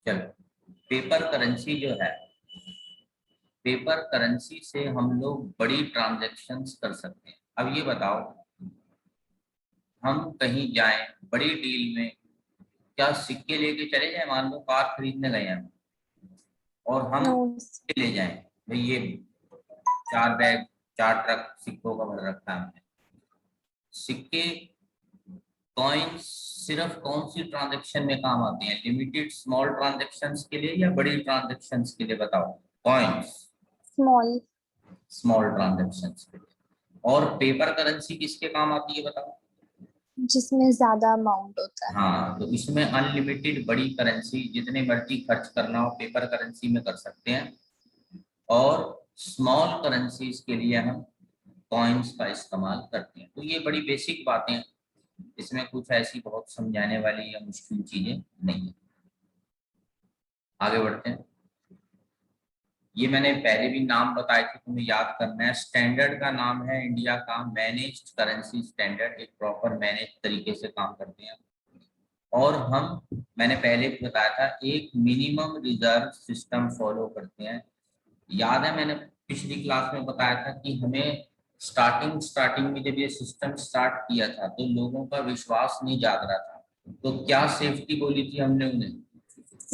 चलो, paper currency जो है, पेपर करेंसी से हम लोग बड़ी ट्रांजैक्शंस कर सकते हैं। अब ये बताओ, हम कहीं जाएं बड़ी डील में, क्या सिक्के लेके चले जाएं? मान लो कार खरीदने गए हैं और हम नो। सिक्के ले जाएं, भाई ये 4 बैग 4 ट्रक सिक्कों का भर रखा है हमने। सिक्के, कॉइन्स सिर्फ कौन सी ट्रांजैक्शन में काम आते हैं? लिमिटेड स्मॉल ट्रांजैक्शंस के लिए या बड़ी ट्रांजैक्शंस के लिए? बताओ। Coins small. स्मॉल ट्रांजैक्शंस के लिए। और पेपर करेंसी किसके काम आती है बताओ? जिसमें ज्यादा अमाउंट होता है। हाँ, तो इसमें अनलिमिटेड बड़ी करेंसी जितने मर्जी खर्च करना हो पेपर करेंसी में कर सकते हैं। और स्मॉल करेंसीज के लिए हम कॉइन्स का इस्तेमाल करते हैं। तो ये बड़ी बेसिक बातें, इसमें कुछ ऐसी बहुत समझाने वाली या मुश्किल चीजें नहीं है। आगे बढ़ते हैं। ये मैंने पहले भी नाम बताए थे, तुम्हें याद करना है। स्टैंडर्ड का नाम है इंडिया का मैनेज्ड करेंसी स्टैंडर्ड, एक प्रॉपर मैनेज तरीके से काम करते हैं। और हम, मैंने पहले भी बताया था, एक मिनिमम रिजर्व सिस्टम फॉलो करते हैं। याद है मैंने पिछली क्लास में बताया था कि हमें स्टार्टिंग में जब ये सिस्टम स्टार्ट किया था तो लोगों का विश्वास नहीं जाग रहा था। तो क्या सेफ्टी बोली थी हमने उन्हें?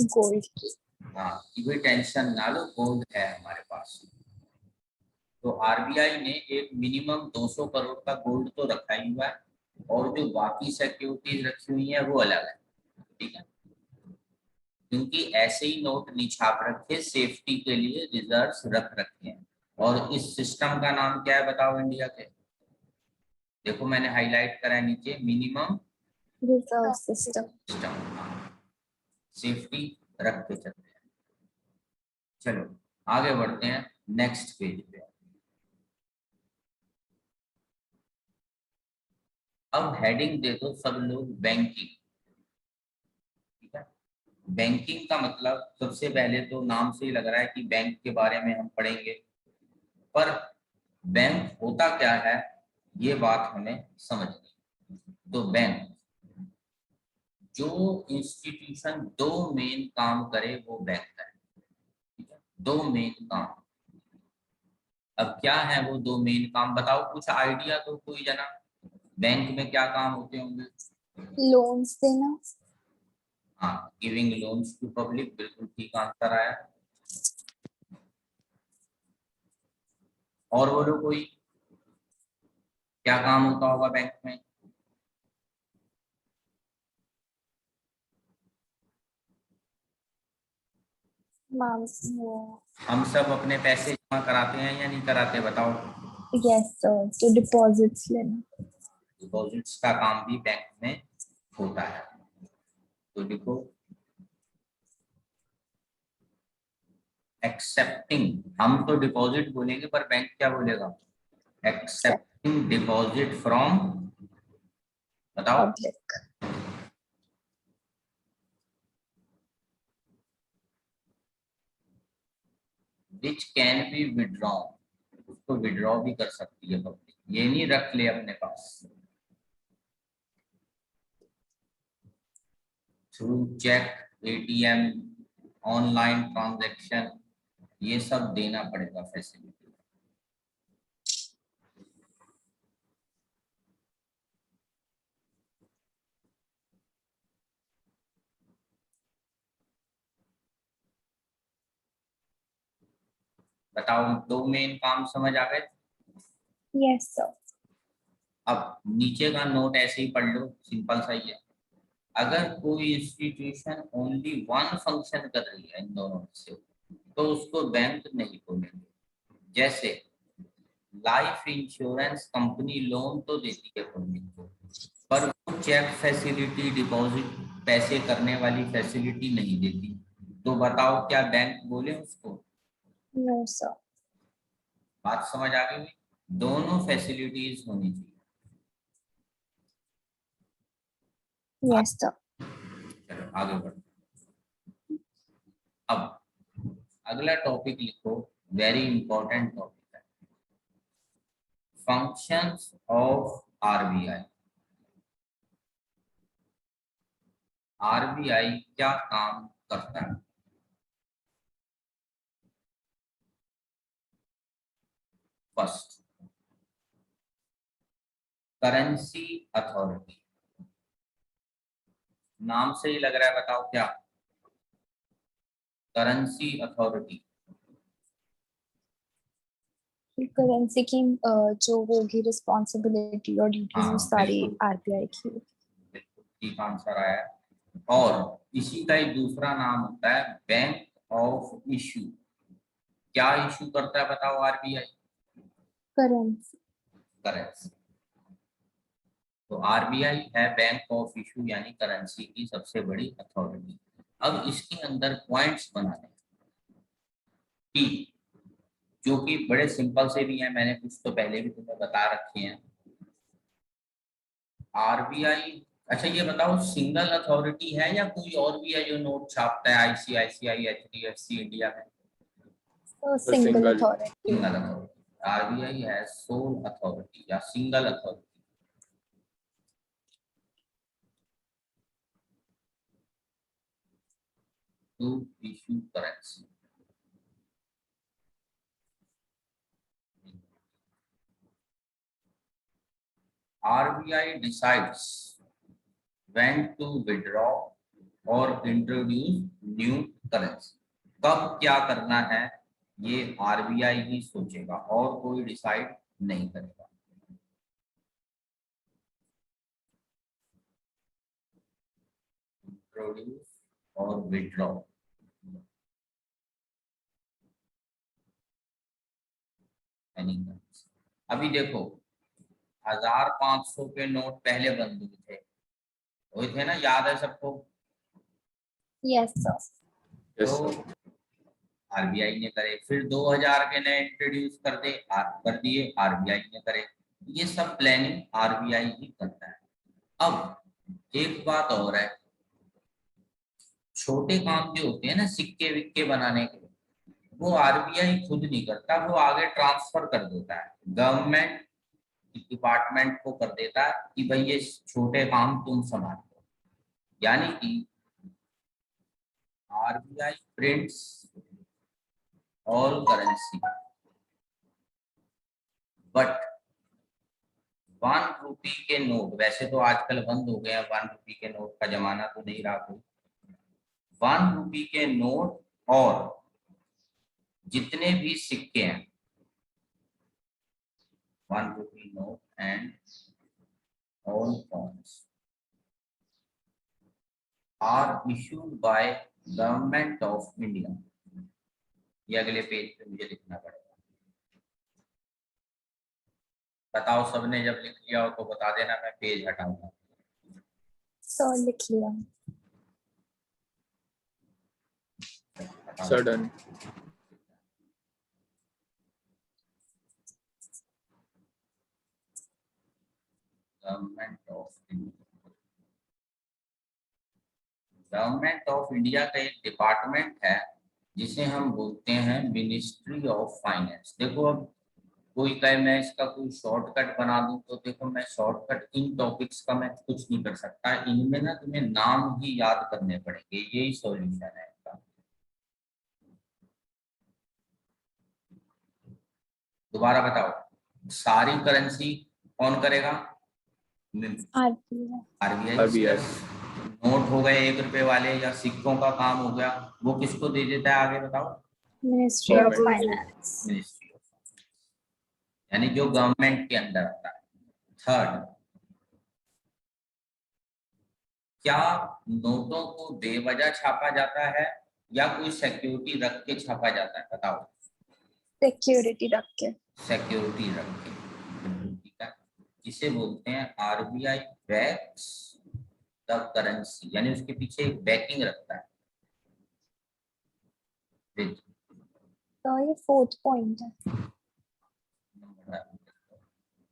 गोल्ड की। हाँ, कि कोई टेंशन ना लो, गोल्ड है हमारे पास। तो आरबीआई ने एक मिनिमम 200 करोड़ का गोल्ड तो रखा ही हुआ है, और जो बाकी सिक्योरिटीज रखी हुई है वो अलग है। ठीक है, क्योंकि ऐसे ही नोट नहीं छाप रखे, सेफ्टी के लिए रिजर्व्स रख रखे हैं। और इस सिस्टम का नाम क्या है बताओ इंडिया के? देखो मैंने हाईलाइट करा है नीचे, minimum reserve system. System. Safety रख के चलते हैं। चलो आगे बढ़ते हैं नेक्स्ट पेज पे। अब हेडिंग दे दो सब लोग, बैंकिंग। ठीक है, बैंकिंग का मतलब सबसे पहले तो नाम से ही लग रहा है कि बैंक के बारे में हम पढ़ेंगे, पर बैंक होता क्या है ये बात हमें समझनी। तो बैंक, जो इंस्टीट्यूशन दो मेन काम करे वो बैंक है। ठीक है, दो मेन काम। अब क्या है वो दो मेन काम? बताओ, कुछ आइडिया दो कोई जना, बैंक में क्या काम होते होंगे? लोन्स देना। हाँ, गिविंग लोन्स टू पब्लिक, बिल्कुल ठीक आंसर आया। और बोलो कोई, क्या काम होता होगा बैंक में? वो। हम सब अपने पैसे जमा कराते हैं या नहीं कराते बताओ? यस सर, तो डिपॉजिट्स लेना। डिपॉजिट्स का काम भी बैंक में होता है। तो देखो, एक्सेप्टिंग, हम तो डिपॉजिट बोलेंगे पर बैंक क्या बोलेगा? एक्सेप्टिंग डिपॉजिट फ्रॉम, बताओ। Public. Which can be withdrawn, उसको विड्रॉ भी कर सकती है पब्लिक, ये नहीं रख ले अपने पास। Through cheque, ATM, online transaction, ये सब देना पड़ेगा फैसिलिटी। बताओ, दो मेन काम समझ आ गए? Yes sir. अब नीचे का नोट ऐसे ही पढ़ लो, सिंपल सा ही है। अगर कोई इंस्टीट्यूशन ओनली वन फंक्शन कर रही है इन दोनों में से, तो उसको बैंक नहीं बोलेंगे। जैसे लाइफ इंश्योरेंस कंपनी लोन तो देती है पब्लिक को, पर वो चेक फैसिलिटी, डिपॉजिट पैसे करने वाली फैसिलिटी नहीं देती। तो बताओ क्या बैंक बोले उसको? No sir. बात समझ आ गई? दोनों फैसिलिटीज होनी चाहिए। Yes sir. चलो आगे बढ़ो। अब अगला टॉपिक लिखो, वेरी इंपॉर्टेंट टॉपिक है, फंक्शंस ऑफ आरबीआई। आरबीआई क्या काम करता है। फर्स्ट, करेंसी अथॉरिटी, नाम से ही लग रहा है, बताओ क्या? Currency authority. करेंसी की जो होगी रिस्पॉन्सिबिलिटी और ड्यूटीज हाँ, वो सारी बिल्कुल। आरबीआई की। बिल्कुल ठीक आंसर आया। और इसी का एक दूसरा नाम होता है बैंक ऑफ इशू। क्या इशू करता है बताओ आरबीआई? करेंसी। करेंसी। तो आरबीआई है बैंक ऑफ इशू यानी करेंसी की सबसे बड़ी अथॉरिटी। अब इसके अंदर पॉइंट्स बनाने कि जो कि बड़े सिंपल से भी हैं, मैंने कुछ तो पहले भी तुम्हें बता रखे हैं। आरबीआई, अच्छा ये बताओ सिंगल अथॉरिटी है या कोई और भी है जो नोट छापता है आईसीआईसीआई, एचडीएफसी इंडिया में? Single single. Authority. Single authority. RBI है सोल अथॉरिटी या single authority to issue currency. RBI decides when to withdraw or introduce new currency। कब क्या करना है ये आरबीआई ही सोचेगा और कोई डिसाइड नहीं करेगा। इंट्रोड्यूस और विड्रॉ। अभी देखो 1500 के नोट पहले बंद हुए थे ना, याद है सबको? Yes sir. यस तो सर। आरबीआई ने करे, फिर 2000 के नए इंट्रोड्यूस कर दिए आरबीआई ने करे। ये सब प्लानिंग आरबीआई ही करता है। अब एक बात और है, छोटे काम जो होते हैं ना सिक्के विक्के बनाने के, वो आरबीआई खुद नहीं करता, वो आगे ट्रांसफर कर देता है, गवर्नमेंट डिपार्टमेंट को कर देता है कि भाई ये छोटे काम तुम संभालो। यानी कि RBI prints all currency but 1 रुपी के नोट, वैसे तो आजकल बंद हो गए हैं, 1 रुपी के नोट का जमाना तो नहीं रहा कोई। 1 रुपी के नोट और जितने भी सिक्के हैं, 1 rupee note and all coins are issued by government of India. ये अगले पेज पे मुझे लिखना पड़ेगा। बताओ सबने जब लिख लिया हो तो बता देना, मैं पेज हटाऊंगा। सर लिख लिया। Sudden. Government of India, government of India का एक डिपार्टमेंट है जिसे हम बोलते हैं मिनिस्ट्री ऑफ फाइनेंस। देखो अब कोई कहे मैं इसका कोई शॉर्टकट बना दूं, तो देखो मैं शॉर्टकट इन टॉपिक्स का मैं कुछ नहीं कर सकता, इनमें ना तुम्हें नाम ही याद करने पड़ेंगे, यही सॉल्यूशन है इसका। दोबारा बताओ, सारी करेंसी कौन करेगा? आरबीआई। आरबीआई। नोट हो गए 1 रुपए वाले या सिक्कों का काम हो गया, वो किसको दे देता है आगे बताओ? Ministry of finance. Ministry of, यानी जो गवर्नमेंट के अंदर आता है। थर्ड, क्या नोटों को बेवजह छापा जाता है या कोई सिक्योरिटी रख के छापा जाता है? बताओ। सिक्योरिटी रख के। सिक्योरिटी रख के, ठीक है। इसे बोलते हैं आरबीआई बैक्स द करेंसी, यानी उसके पीछे एक बैकिंग रखता है। तो ये 4th पॉइंट है।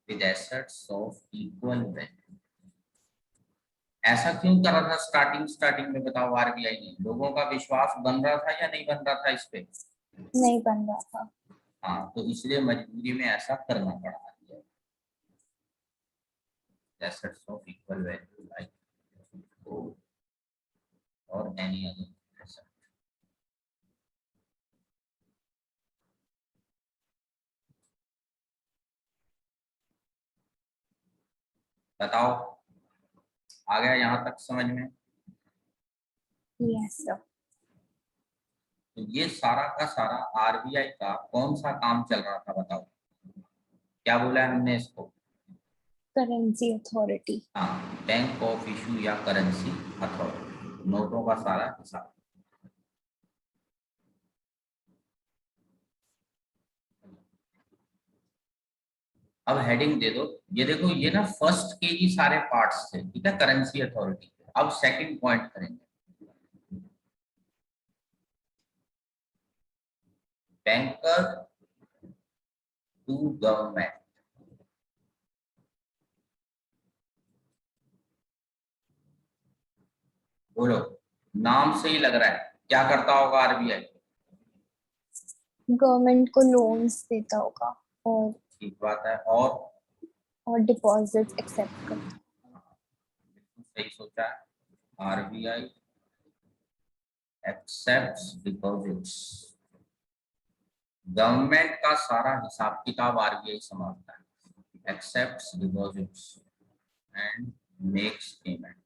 with assets of equal value। ऐसा क्यों कर रहा था स्टार्टिंग में बताओ आरबीआई ने? लोगों का विश्वास बन रहा था या नहीं बन रहा था इस पे? नहीं बन रहा था। हाँ, तो इसलिए मजबूरी में ऐसा करना पड़ा। assets of equal value like gold or any other asset। बताओ, आ गया यहाँ तक समझ में? Yes sir. तो ये सारा का सारा आरबीआई का कौन सा काम चल रहा था बताओ, क्या बोला है हमने इसको? Currency authority. हाँ, बैंक ऑफ इशू या करेंसी अथॉरिटी, नोटों का सारा हिसाब। अब हेडिंग दे दो, ये देखो ये ना फर्स्ट के ही सारे पार्ट्स थे, ठीक है, करेंसी अथॉरिटी। अब सेकंड पॉइंट करेंगे, बैंकर टू गवर्नमेंट। बोलो, नाम से ही लग रहा है क्या करता होगा आरबीआई? गवर्नमेंट को लोन्स देता होगा और ठीक बात है, डिपॉजिट्स एक्सेप्ट करता। बिल्कुल सही सोचा है, आरबीआई एक्सेप्ट्स डिपॉजिट्स। गवर्नमेंट का सारा हिसाब किताब आरबीआई संभालता है, accepts deposits and makes payment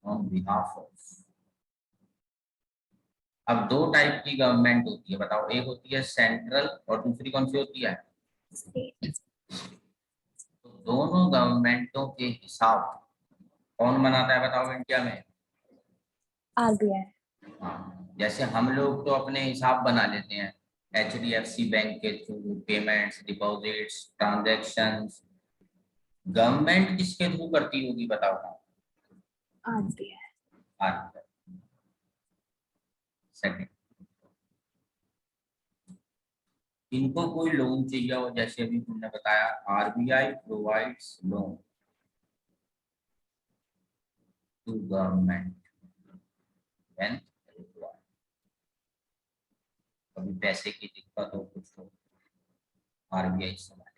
on behalf of. अब दो टाइप की गवर्नमेंट होती है, बताओ, एक होती है सेंट्रल और दूसरी कौन सी होती है? स्टेट। तो दोनों गवर्नमेंटों के हिसाब कौन बनाता है बताओ इंडिया में? आरबीआई। हाँ, जैसे हम लोग तो अपने हिसाब बना लेते हैं एचडीएफसी बैंक के through, payments, deposits, transactions. Government किसके थ्रू करती होगी बताओ? आरबीआई। आरबीआई। सेकंड, इनको कोई लोन चाहिए हो, जैसे अभी तुमने बताया RBI provides loan to government when required. कभी पैसे की दिक्कत हो, कुछ हो, आरबीआई संभालेगा।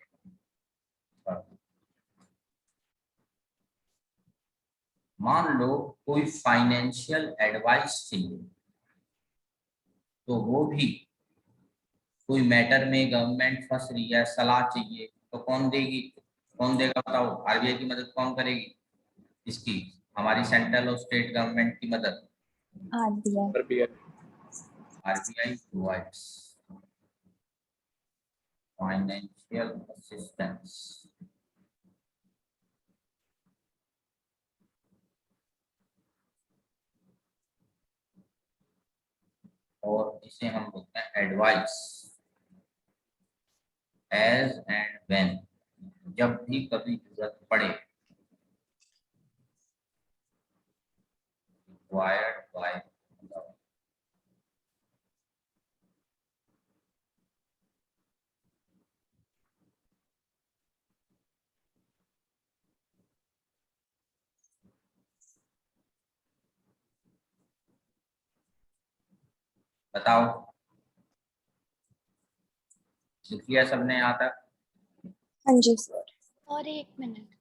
मान लो कोई फाइनेंशियल एडवाइस चाहिए, तो वो भी कोई मैटर में गवर्नमेंट फंस रही है, सलाह चाहिए, तो कौन देगी, कौन देगा बताओ? आरबीआई की मदद कौन करेगी इसकी? हमारी सेंट्रल और स्टेट गवर्नमेंट की मदद RBI. RBI provides financial assistance. और इसे हम बोलते हैं एडवाइस एज एंड व्हेन, जब भी कभी जरूरत पड़े, रिक्वायर्ड बाय। बताओ, लिख लिया सबने यहाँ तक? हाँ जी सर। और 1 मिनट।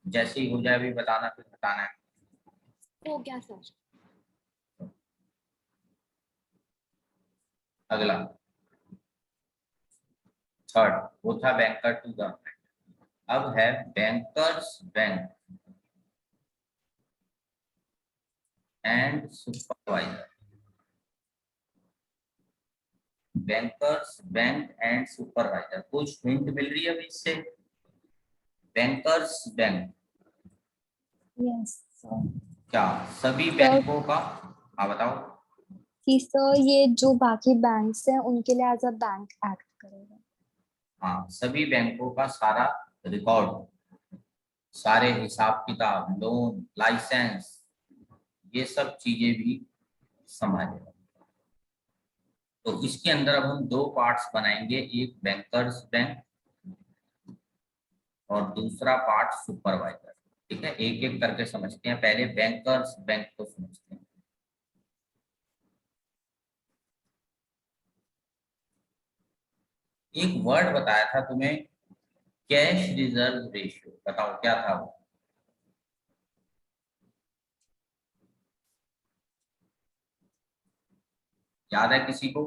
जैसे ही हो जाए भी बताना, फिर बताना है। हो गया सर। अगला थर्ड, वो था बैंकर टू गवर्नमेंट। अब है bankers bank and supervisor. Bankers bank and supervisor, कुछ हिंट मिल रही है अभी इससे? Bankers bank yes sir. क्या सभी सर बैंकों का? हाँ बताओ। कि सर ये जो बाकी बैंक्स हैं उनके लिए एज अ बैंक एक्ट करेगा। हाँ, सभी बैंकों का सारा रिकॉर्ड, सारे हिसाब किताब, लोन, लाइसेंस, ये सब चीजें भी संभालेगा। तो इसके अंदर अब हम दो पार्ट्स बनाएंगे, एक बैंकर्स बैंक और दूसरा पार्ट सुपरवाइजर। ठीक है, एक एक करके समझते हैं, पहले बैंकर्स बैंक को समझते हैं। एक वर्ड बताया था तुम्हें, कैश रिजर्व रेशियो, बताओ क्या था वो? याद है किसी को?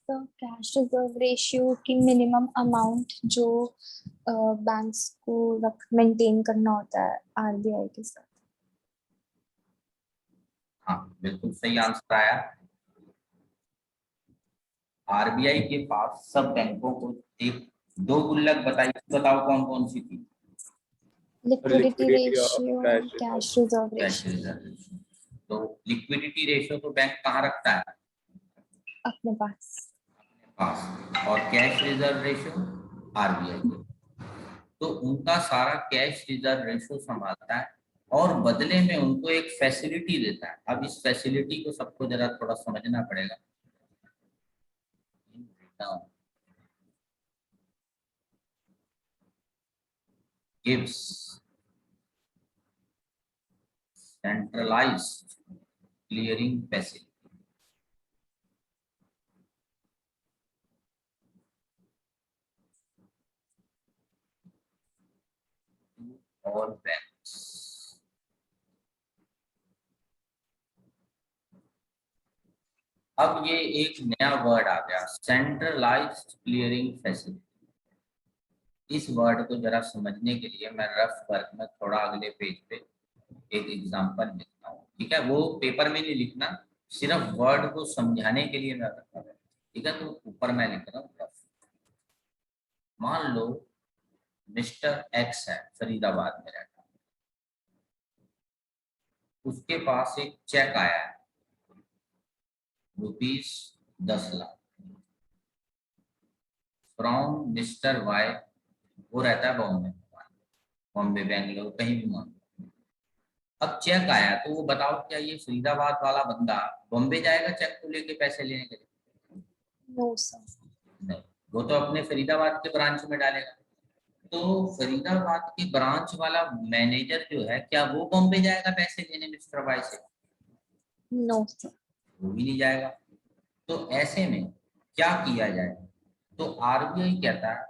तो कैश रिजर्व रेशियो की मिनिमम अमाउंट जो बैंक्स को मेंटेन करना होता है आरबीआई के साथ। हाँ बिल्कुल सही आंसर आया। आरबीआई के पास सब बैंकों को एक दो गुल्लक बताओ कौन कौन सी थी? Liquidity Liquidity of ratio cash and cash reserve cash ratio reserve ratio. तो लिक्विडिटी रेशियो तो बैंक कहाँ रखता है? अपने पास। पास। और कैश रिजर्व रेशियो आरबीआई के। तो उनका सारा कैश रिजर्व रेशियो संभालता है और बदले में उनको एक फैसिलिटी देता है। अब इस फैसिलिटी को सबको जरा थोड़ा समझना पड़ेगा। gives centralized clearing facility to all banks। अब ये एक नया वर्ड आ गया, सेंट्रलाइज्ड क्लियरिंग फैसिलिटी। इस वर्ड को जरा समझने के लिए मैं रफ वर्क में थोड़ा अगले पेज पे एक एग्जांपल लिखता हूँ, ठीक है? वो पेपर में नहीं लिखना, सिर्फ वर्ड को समझाने के लिए मैं रखता हूँ, ठीक है? तो ऊपर मैं लिख रहा हूँ रफ। मान लो मिस्टर एक्स है, फरीदाबाद में रहता है, उसके पास एक चेक आया है ₹10 लाख फ्रॉम मिस्टर वाई। वो रहता है बॉम्बे, बॉम्बे बेंगलोर कहीं भी मान। अब चेक आया तो वो बताओ क्या ये फरीदाबाद वाला बंदा बॉम्बे जाएगा चेक को लेके पैसे लेने के लिए? No sir. नहीं, वो तो अपने फरीदाबाद के ब्रांच में डालेगा। तो फरीदाबाद की ब्रांच वाला मैनेजर जो है, क्या वो बॉम्बे जाएगा पैसे लेने मिस्टर वाई से? No sir. वो भी नहीं जाएगा। तो ऐसे में क्या किया जाए? तो आरबीआई कहता है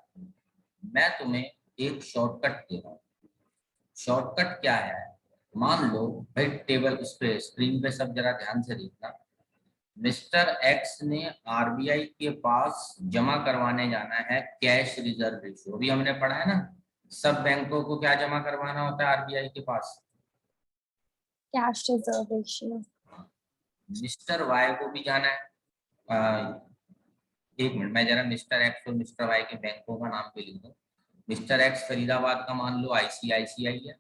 मैं तुम्हें एक शॉर्टकट दे रहा हूँ। शॉर्टकट क्या है? मान लो भाई, टेबल उस पे स्क्रीन पे सब जरा ध्यान से देखना। मिस्टर एक्स ने आरबीआई के पास जमा करवाने जाना है कैश रिजर्व रेशियो। अभी हमने पढ़ा है ना, सब बैंकों को क्या जमा करवाना होता है आरबीआई के पास? Cash reserve ratio. Mister Y को भी जाना है। एक मिनट, मैं जरा मिस्टर एक्स और मिस्टर वाई के बैंकों का नाम भी लिख दूं। मिस्टर एक्स फरीदाबाद का मान लो आईसीआईसीआई है,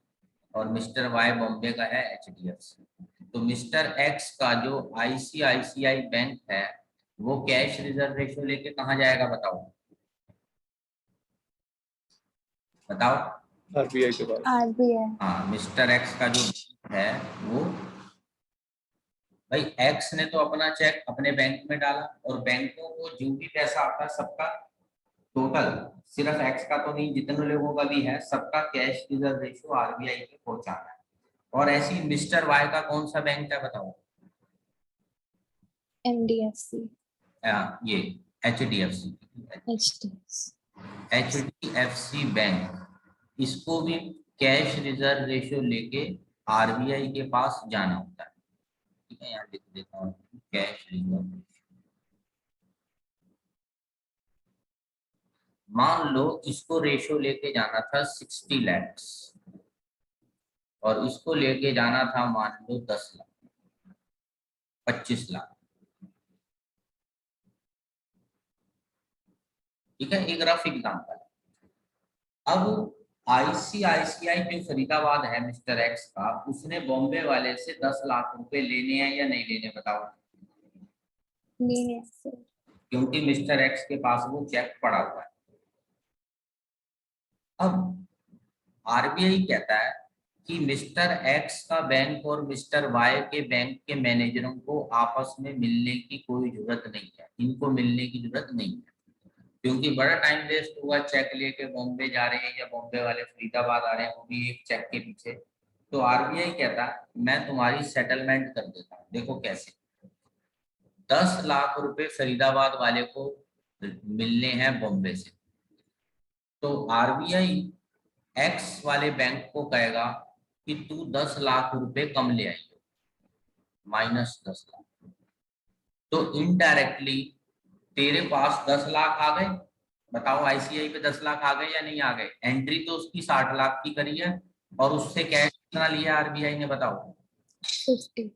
और मिस्टर वाई बॉम्बे का है एचडीएफसी। तो मिस्टर एक्स का जो आईसीआईसीआई बैंक है, वो कैश रिजर्व रेशियो लेके कहाँ जाएगा बताओ? बताओ। आरबीआई के पास। आरबीआई। हाँ, मिस्टर एक्स का जो है वो, भाई एक्स ने तो अपना चेक अपने बैंक में डाला, और बैंकों को जो भी पैसा आता है सबका टोटल, सिर्फ एक्स का तो नहीं, जितने लोगों का भी है सबका कैश रिजर्व रेशियो आरबीआई पे पहुंचाना है। और ऐसी मिस्टर वाई का कौन सा बैंक है बताओ? एनडीएफसी। ये एचडीएफसी। एचडीएफसी। एचडीएफसी बैंक, इसको भी कैश रिजर्व रेशियो लेके आरबीआई के पास जाना होता है, ठीक है? यहाँ लिख देता हूँ कैश रिजर्व रेशियो। मान लो इसको रेशियो लेके जाना था 60 लाख, और इसको लेके जाना था मान लो 10 लाख, 25 लाख, ठीक है? एक रफ एग्जाम्पल। अब आईसीआईसीआई जो फरीदाबाद है मिस्टर एक्स का, उसने बॉम्बे वाले से 10 लाख रुपए लेने हैं या नहीं लेने बताओ? लेने हैं सर। क्योंकि मिस्टर एक्स के पास वो चेक पड़ा हुआ है। अब आरबीआई कहता है कि मिस्टर एक्स का बैंक और मिस्टर वाई के बैंक के मैनेजरों को आपस में मिलने की कोई जरूरत नहीं है, इनको मिलने की जरूरत नहीं है, क्योंकि बड़ा टाइम वेस्ट हुआ चेक लेके बॉम्बे जा रहे हैं या बॉम्बे वाले फरीदाबाद आ रहे हैं, वो भी एक चेक के पीछे। तो आरबीआई कहता है मैं तुम्हारी सेटलमेंट कर देता हूँ। देखो कैसे? 10 लाख रुपए फरीदाबाद वाले को मिलने हैं बॉम्बे से, तो आरबीआई एक्स वाले बैंक को कहेगा कि तू 10 लाख रुपए कम ले आई हो, -10 लाख। तो इनडायरेक्टली तेरे पास 10 लाख आ गए। बताओ आईसीआई पे 10 लाख आ गए या नहीं आ गए? एंट्री तो उसकी 60 लाख की करी है और उससे कैश कितना लिया आरबीआई ने? बताओ 50।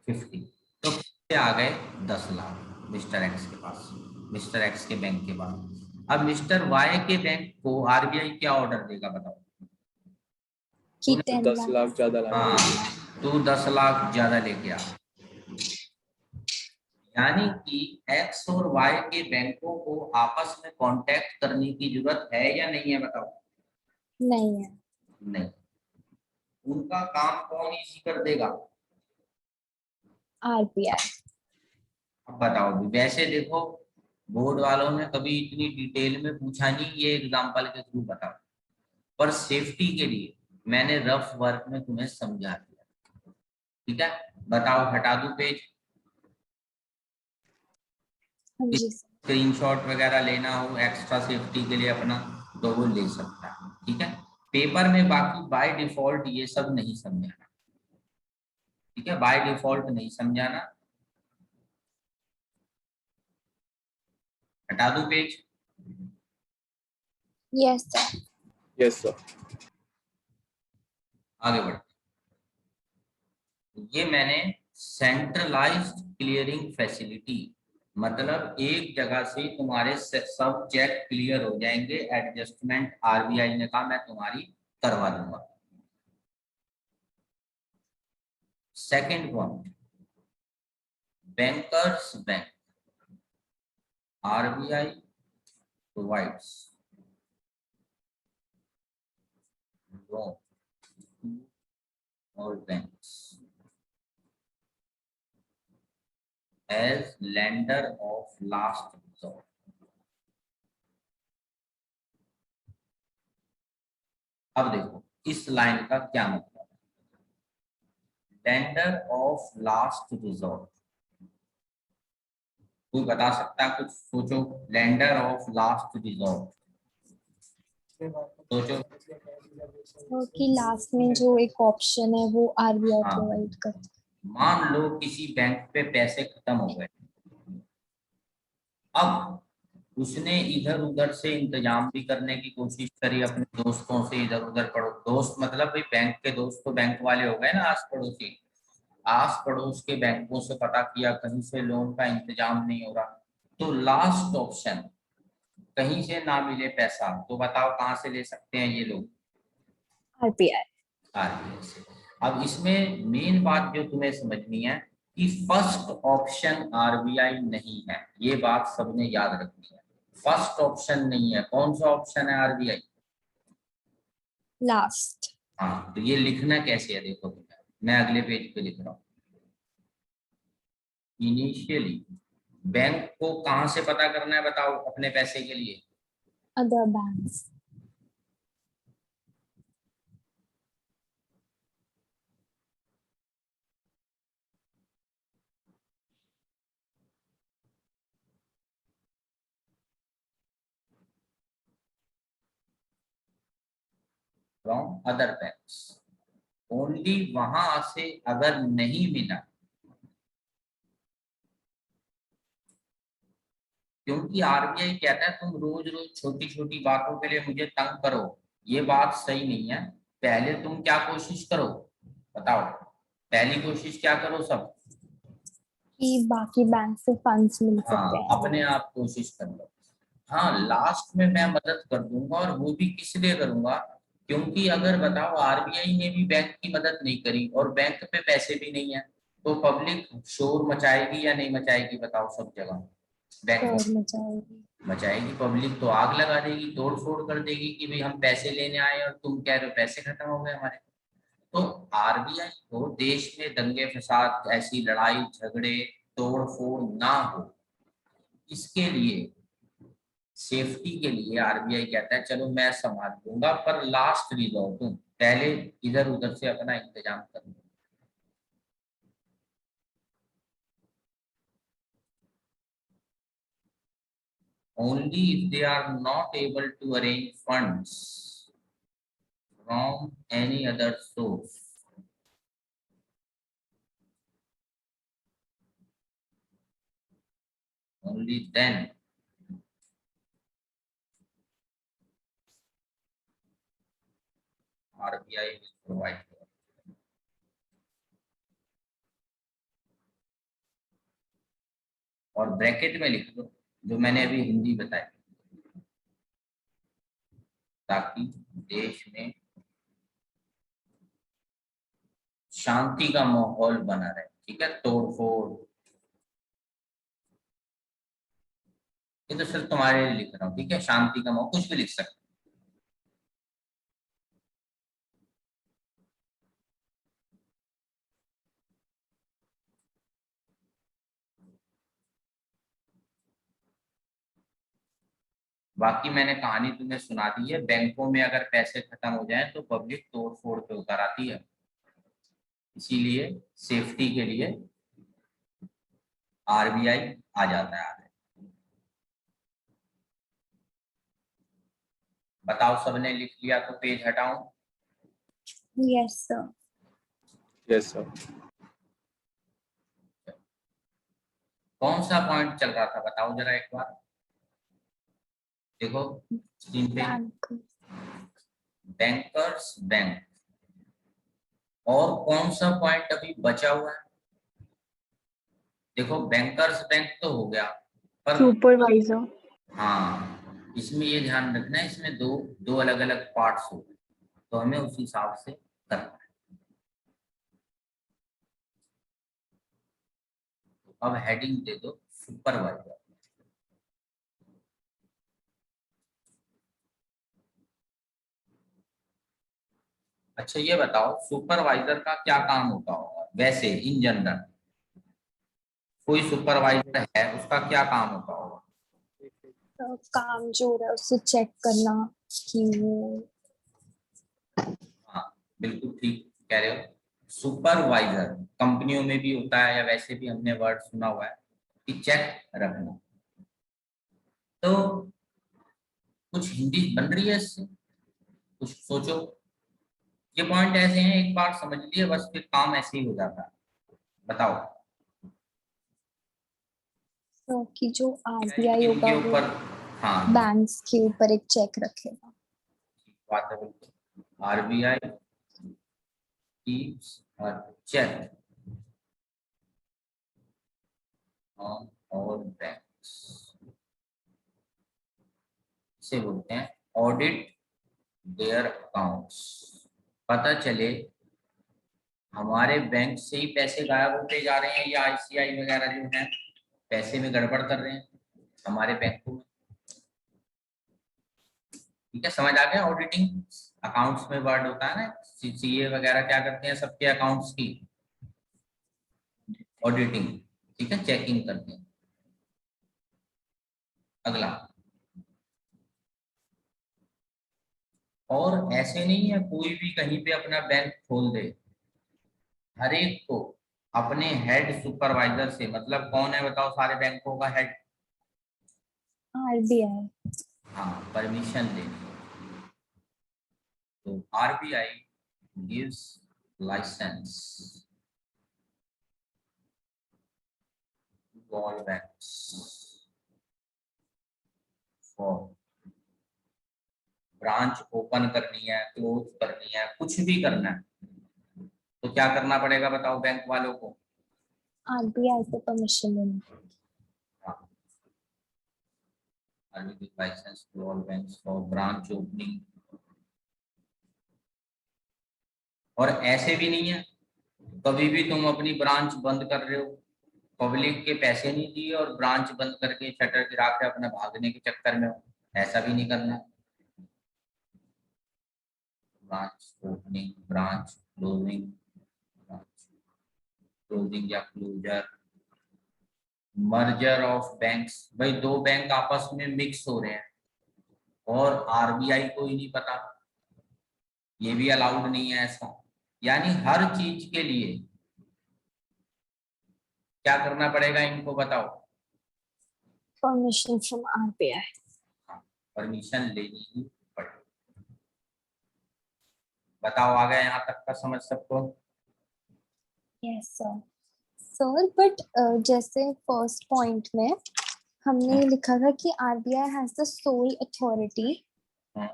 50। तो कितने आ गए? 10 लाख मिस्टर एक्स के पास, मिस्टर एक्स के बैंक के पास। अब मिस्टर वाई के बैंक को आरबीआई क्या ऑर्डर देगा? बताओ। कि 10 10 लाख। लाख ज्यादा लाना हाँ, है। तू 10 लाख ज्यादा लेके आ। यानी कि एक्स और वाई के बैंकों को आपस में कांटेक्ट करने की जरूरत है या नहीं है? बताओ। नहीं है। नहीं। उनका काम कौन इजी कर देगा? आरबीआई। अब बताओ भी, वैसे देखो बोर्ड वालों ने कभी इतनी डिटेल में पूछा नहीं, ये एग्जांपल के थ्रू बताओ, पर सेफ्टी के लिए मैंने रफ वर्क में तुम्हें समझा दिया। ठीक है, बताओ हटा दूं पेज? हाँ जी सर। स्क्रीनशॉट वगैरह लेना हो एक्स्ट्रा सेफ्टी के लिए अपना तो वो ले सकता है। ठीक है, पेपर में बाकी बाय डिफॉल्ट ये सब नहीं समझाना। ठीक है, बाय डिफॉल्ट नहीं समझाना। हटा दूं page? Yes sir. Yes sir. आगे बढ़ते। ये मैंने सेंट्रलाइज्ड क्लियरिंग फैसिलिटी, मतलब एक जगह से तुम्हारे सब चेक क्लियर हो जाएंगे, एडजस्टमेंट आरबीआई ने कहा मैं तुम्हारी करवा दूंगा। Second point, bankers bank, RBI provides loan और banks as lender of last resort। अब देखो इस लाइन का क्या मतलब है, लेंडर ऑफ लास्ट रिजॉर्ट। कोई बता सकता है? कुछ सोचो, लेंडर ऑफ लास्ट रिजॉर्ट, सोचो। कि लास्ट में जो एक ऑप्शन है वो आरबीआई हाँ, प्रोवाइड करता है। मान लो किसी बैंक पे पैसे खत्म हो गए, अब उसने इधर उधर से इंतजाम भी करने की कोशिश करी अपने दोस्तों से, इधर उधर पड़ो दोस्त मतलब भाई बैंक के दोस्त तो बैंक वाले हो गए ना, आस पड़ोसी। आस पड़ोस के बैंकों से पता किया, कहीं से लोन का इंतजाम नहीं हो रहा, तो लास्ट ऑप्शन कहीं से ना मिले पैसा तो बताओ कहाँ से ले सकते हैं ये लोग? आरबीआई। आरबीआई से। अब इसमें मेन बात जो तुम्हें समझनी है कि फर्स्ट ऑप्शन आरबीआई नहीं है, ये बात सबने याद रखनी है। फर्स्ट ऑप्शन नहीं है, कौन सा ऑप्शन है? RBI last. हाँ, तो ये लिखना कैसे है देखो, मैं अगले पेज पे लिख रहा हूँ। इनिशियली बैंक को कहां से पता करना है बताओ अपने पैसे के लिए? Other banks. From other banks only, वहां से अगर नहीं मिला, क्योंकि आरबीआई कहता है तुम रोज रोज छोटी छोटी बातों के लिए मुझे तंग करो, ये बात सही नहीं है। पहले तुम क्या कोशिश करो बताओ? पहली कोशिश क्या करो सब? कि बाकी बैंक से फंड्स मिल सकते हाँ, हैं। अपने आप कोशिश कर लो। हाँ, लास्ट में मैं मदद कर दूंगा, और वो भी किस लिए करूंगा? क्योंकि अगर बताओ आरबीआई ने भी बैंक की मदद नहीं करी और बैंक पे पैसे भी नहीं है, तो पब्लिक शोर मचाएगी या नहीं मचाएगी? बताओ सब जगह बैंक शोर मचाएगी। मचाएगी। पब्लिक तो आग लगा देगी, तोड़ फोड़ कर देगी कि भाई हम पैसे लेने आए और तुम कह रहे हो पैसे खत्म हो गए हमारे। तो आरबीआई को देश में दंगे फसाद, ऐसी लड़ाई झगड़े तोड़ फोड़ ना हो, इसके लिए सेफ्टी के लिए आरबीआई कहता है चलो मैं संभाल लूंगा, पर लास्ट रिजॉर्ट हूं, पहले इधर उधर से अपना इंतजाम कर लूंगा। Only if they are not able to arrange funds from any other source, only then RBI will provide. और ब्रैकेट में लिख दो जो मैंने अभी हिंदी बताई, ताकि देश में शांति का माहौल बना रहे। ठीक है, तोड़फोड़, ये तो सिर्फ तुम्हारे लिए लिख रहा हूँ। ठीक है, शांति का माहौल, कुछ भी लिख सकते। बाकी मैंने कहानी तुम्हें सुना दी है। बैंकों में अगर पैसे खत्म हो जाएं तो पब्लिक तोड़ फोड़ पे उतर आती है, इसीलिए सेफ्टी के लिए आरबीआई आ जाता है। बताओ, सबने लिख लिया तो पेज हटाऊं? Yes sir. Yes sir. कौन सा पॉइंट चल रहा था बताओ जरा एक बार। देखो स्क्रीन पे, बैंकर्स बैंक। और कौन सा पॉइंट अभी बचा हुआ है? देखो बैंकर्स बैंक तो हो गया, पर सुपरवाइजर। हाँ, इसमें ये ध्यान रखना है, इसमें दो अलग अलग पार्ट्स हो, तो हमें उस हिसाब से करना है। अब हेडिंग दे दो सुपरवाइजर। अच्छा ये बताओ, सुपरवाइजर का क्या काम होता होगा वैसे इन जनरल? कोई सुपरवाइजर है, उसका क्या काम होता होगा? काम जो हो रहा है उससे चेक करना कि वो। हाँ बिल्कुल ठीक कह रहे हो। सुपरवाइजर कंपनियों में भी होता है, या वैसे भी हमने वर्ड सुना हुआ है कि चेक रखना। तो कुछ हिंदी बन रही है इससे? कुछ सोचो। ये पॉइंट ऐसे हैं, एक बार समझ लिए बस, फिर काम ऐसे ही हो जाता है। बताओ। तो कि जो आरबीआई होगा इनके वो ऊपर, हाँ बैंक्स के ऊपर एक चेक रखेगा। बात है बिल्कुल। RBI keeps a check on all banks, इसे बोलते हैं ऑडिट देयर अकाउंट्स। पता चले हमारे बैंक से ही पैसे गायब होते जा रहे हैं, या आईसीआई वगैरह जो है पैसे में गड़बड़ कर रहे हैं हमारे बैंकों में। ठीक है, समझ आ गया? ऑडिटिंग अकाउंट्स में वर्ड होता है ना, सीए वगैरह क्या करते हैं सबके अकाउंट्स की ऑडिटिंग। ठीक है, चेकिंग करते हैं। अगला, और ऐसे नहीं है कोई भी कहीं पे अपना बैंक खोल दे। हर एक को अपने हेड सुपरवाइजर से, मतलब कौन है बताओ सारे बैंकों का हेड? आरबीआई। हाँ, परमिशन देनी। तो RBI gives licence to all banks for branch open करनी है, क्लोज करनी है, कुछ भी करना है तो क्या करना पड़ेगा बताओ बैंक वालों को? आरबीआई से परमिशन लेनी। Licence to all banks for branch opening. और ऐसे भी नहीं है कभी भी तुम अपनी ब्रांच बंद कर रहे हो, पब्लिक के पैसे नहीं दिए और ब्रांच बंद करके शटर गिरा के अपना भागने के चक्कर में हो, ऐसा भी नहीं करना। Branch opening, branch closing, closing या क्लोजर, मर्जर ऑफ बैंक्स। भाई दो बैंक आपस में मिक्स हो रहे हैं और आरबीआई को ही नहीं पता, ये भी अलाउड नहीं है ऐसा। यानी हर चीज के लिए क्या करना पड़ेगा इनको बताओ? Permission from RBI. परमिशन लेनी ही पड़ेगी। बताओ आ गया यहाँ तक का समझ सबको? Yes sir. सर बट जैसे फर्स्ट पॉइंट में हमने लिखा था कि RBI has the soul authority, हाँ।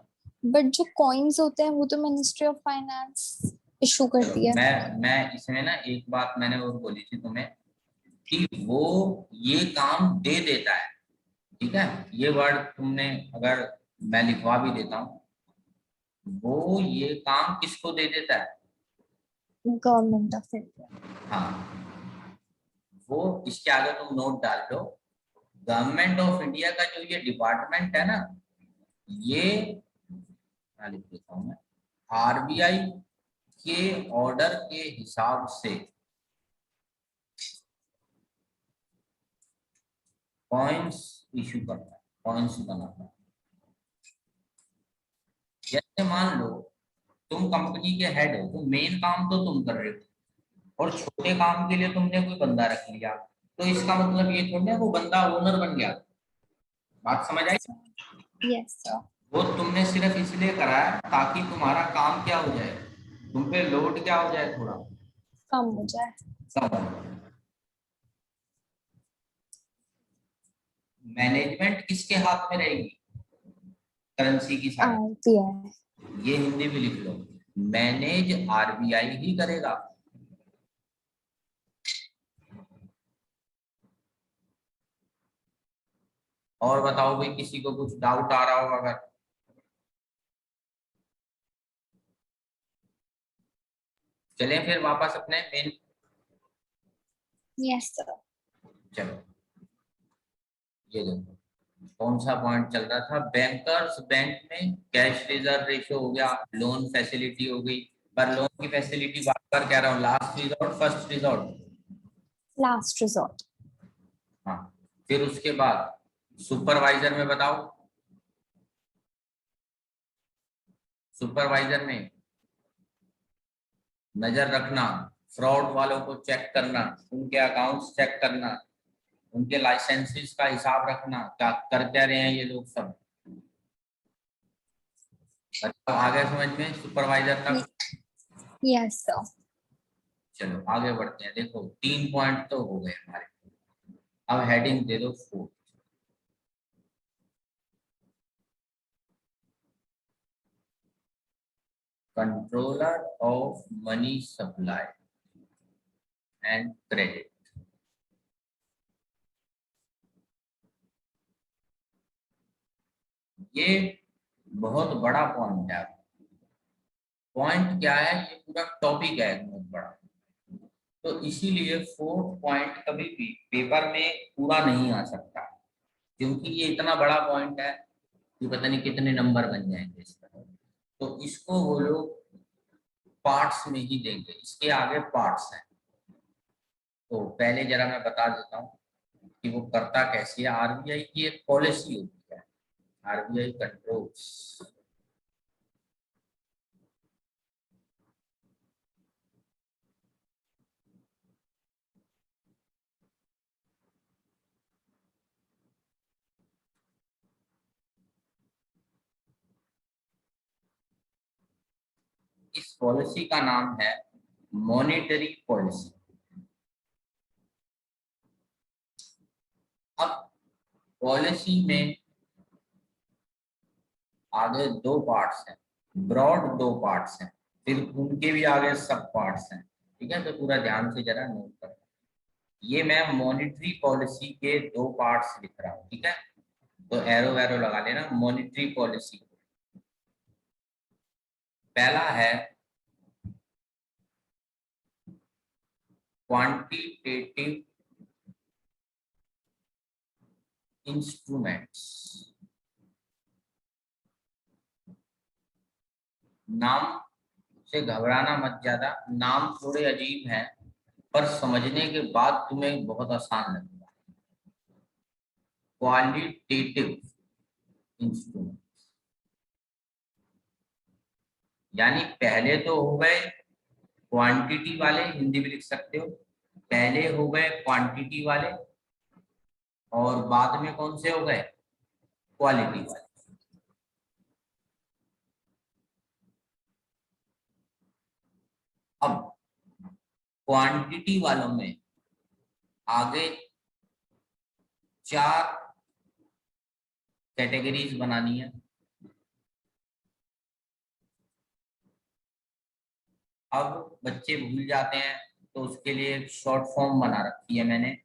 बट जो कॉइन्स होते हैं वो तो मिनिस्ट्री ऑफ फाइनेंस इशू करती है। मैं इसमें ना एक बात मैंने और बोली थी तुम्हें कि वो ये काम दे देता है, ठीक है। ये वर्ड तुमने, अगर मैं लिखवा भी देता हूँ, वो ये काम किसको दे देता है? Government of India. हाँ, वो इसके आगे तुम नोट डाल दो, गवर्नमेंट ऑफ इंडिया का जो ये डिपार्टमेंट है ना, ये क्या लिख देता हूँ मैं, आरबीआई के ऑर्डर के हिसाब से कॉइन्स इशू करता है, कॉइन्स बनाता है। जैसे मान लो तुम कंपनी के हेड हो, तो मेन काम तो तुम कर रहे हो और छोटे काम के लिए तुमने कोई बंदा रख लिया, तो इसका मतलब ये थोड़ी ना वो बंदा ओनर बन गया। बात समझ आई? Yes sir. वो तुमने सिर्फ इसलिए करा है ताकि तुम्हारा काम क्या हो जाए, तुम पे लोड क्या हो जाए, थोड़ा कम हो जाए। कम हो जाए। मैनेजमेंट किसके हाथ में रहेगी? करेंसी की सारी। आरबीआई। ये हिंदी में लिख लो, मैनेज आरबीआई ही करेगा। और बताओ भाई, किसी को कुछ डाउट आ रहा हो अगर? चलें फिर वापस अपने मेन। Yes sir. चलो ये देखो कौन सा पॉइंट चल रहा था, बैंकर्स बैंक में कैश रिजर्व रेशियो हो गया, लोन फैसिलिटी हो गई। पर लोन की फैसिलिटी बार बार कह रहा हूँ, last resort first resort? Last resort. हाँ। फिर उसके बाद सुपरवाइजर में बताओ, सुपरवाइजर में नजर रखना, फ्रॉड वालों को चेक करना, उनके अकाउंट्स चेक करना, उनके लाइसेंसेस का हिसाब रखना, क्या कर क्या रहे हैं ये लोग सब। बताओ आगे समझ में सुपरवाइजर तक? Yes sir. चलो आगे बढ़ते हैं। देखो 3 पॉइंट तो हो गए हमारे, अब हेडिंग दे दो 4। Controller of money supply and credit. ये बहुत बड़ा पॉइंट है। पॉइंट क्या है, ये पूरा टॉपिक है बहुत बड़ा, तो इसीलिए 4th पॉइंट कभी भी पेपर में पूरा नहीं आ सकता, क्योंकि ये इतना बड़ा पॉइंट है कि पता नहीं कितने नंबर बन जाएंगे इसका। तो इसको वो लोग पार्ट्स में ही देंगे, इसके आगे पार्ट्स हैं। तो पहले जरा मैं बता देता हूँ कि वो करता कैसे है। आरबीआई की एक पॉलिसी होती है, आरबीआई कंट्रोल्स। इस पॉलिसी का नाम है मॉनेटरी पॉलिसी। अब पॉलिसी में आगे 2 पार्ट्स हैं, ब्रॉड 2 पार्ट्स हैं, फिर उनके भी आगे सब पार्ट्स हैं, ठीक है। तो पूरा ध्यान से जरा नोट कर, ये मैं मॉनेटरी पॉलिसी के 2 पार्ट्स लिख रहा हूँ, ठीक है। तो एरो वैरो लगा लेना। मॉनेटरी पॉलिसी पहला है क्वांटिटेटिव इंस्ट्रूमेंट्स। नाम से घबराना मत ज्यादा, नाम थोड़े अजीब हैं पर समझने के बाद तुम्हें बहुत आसान लगेगा। क्वालिटेटिव इंस्ट्रूमेंट यानी पहले तो हो गए क्वांटिटी वाले, हिंदी में लिख सकते हो, पहले हो गए क्वांटिटी वाले और बाद में कौन से हो गए? क्वालिटी वाले। अब क्वांटिटी वालों में आगे 4 कैटेगरीज बनानी है। अब बच्चे भूल जाते हैं तो उसके लिए एक शॉर्ट फॉर्म बना रखी है मैंने।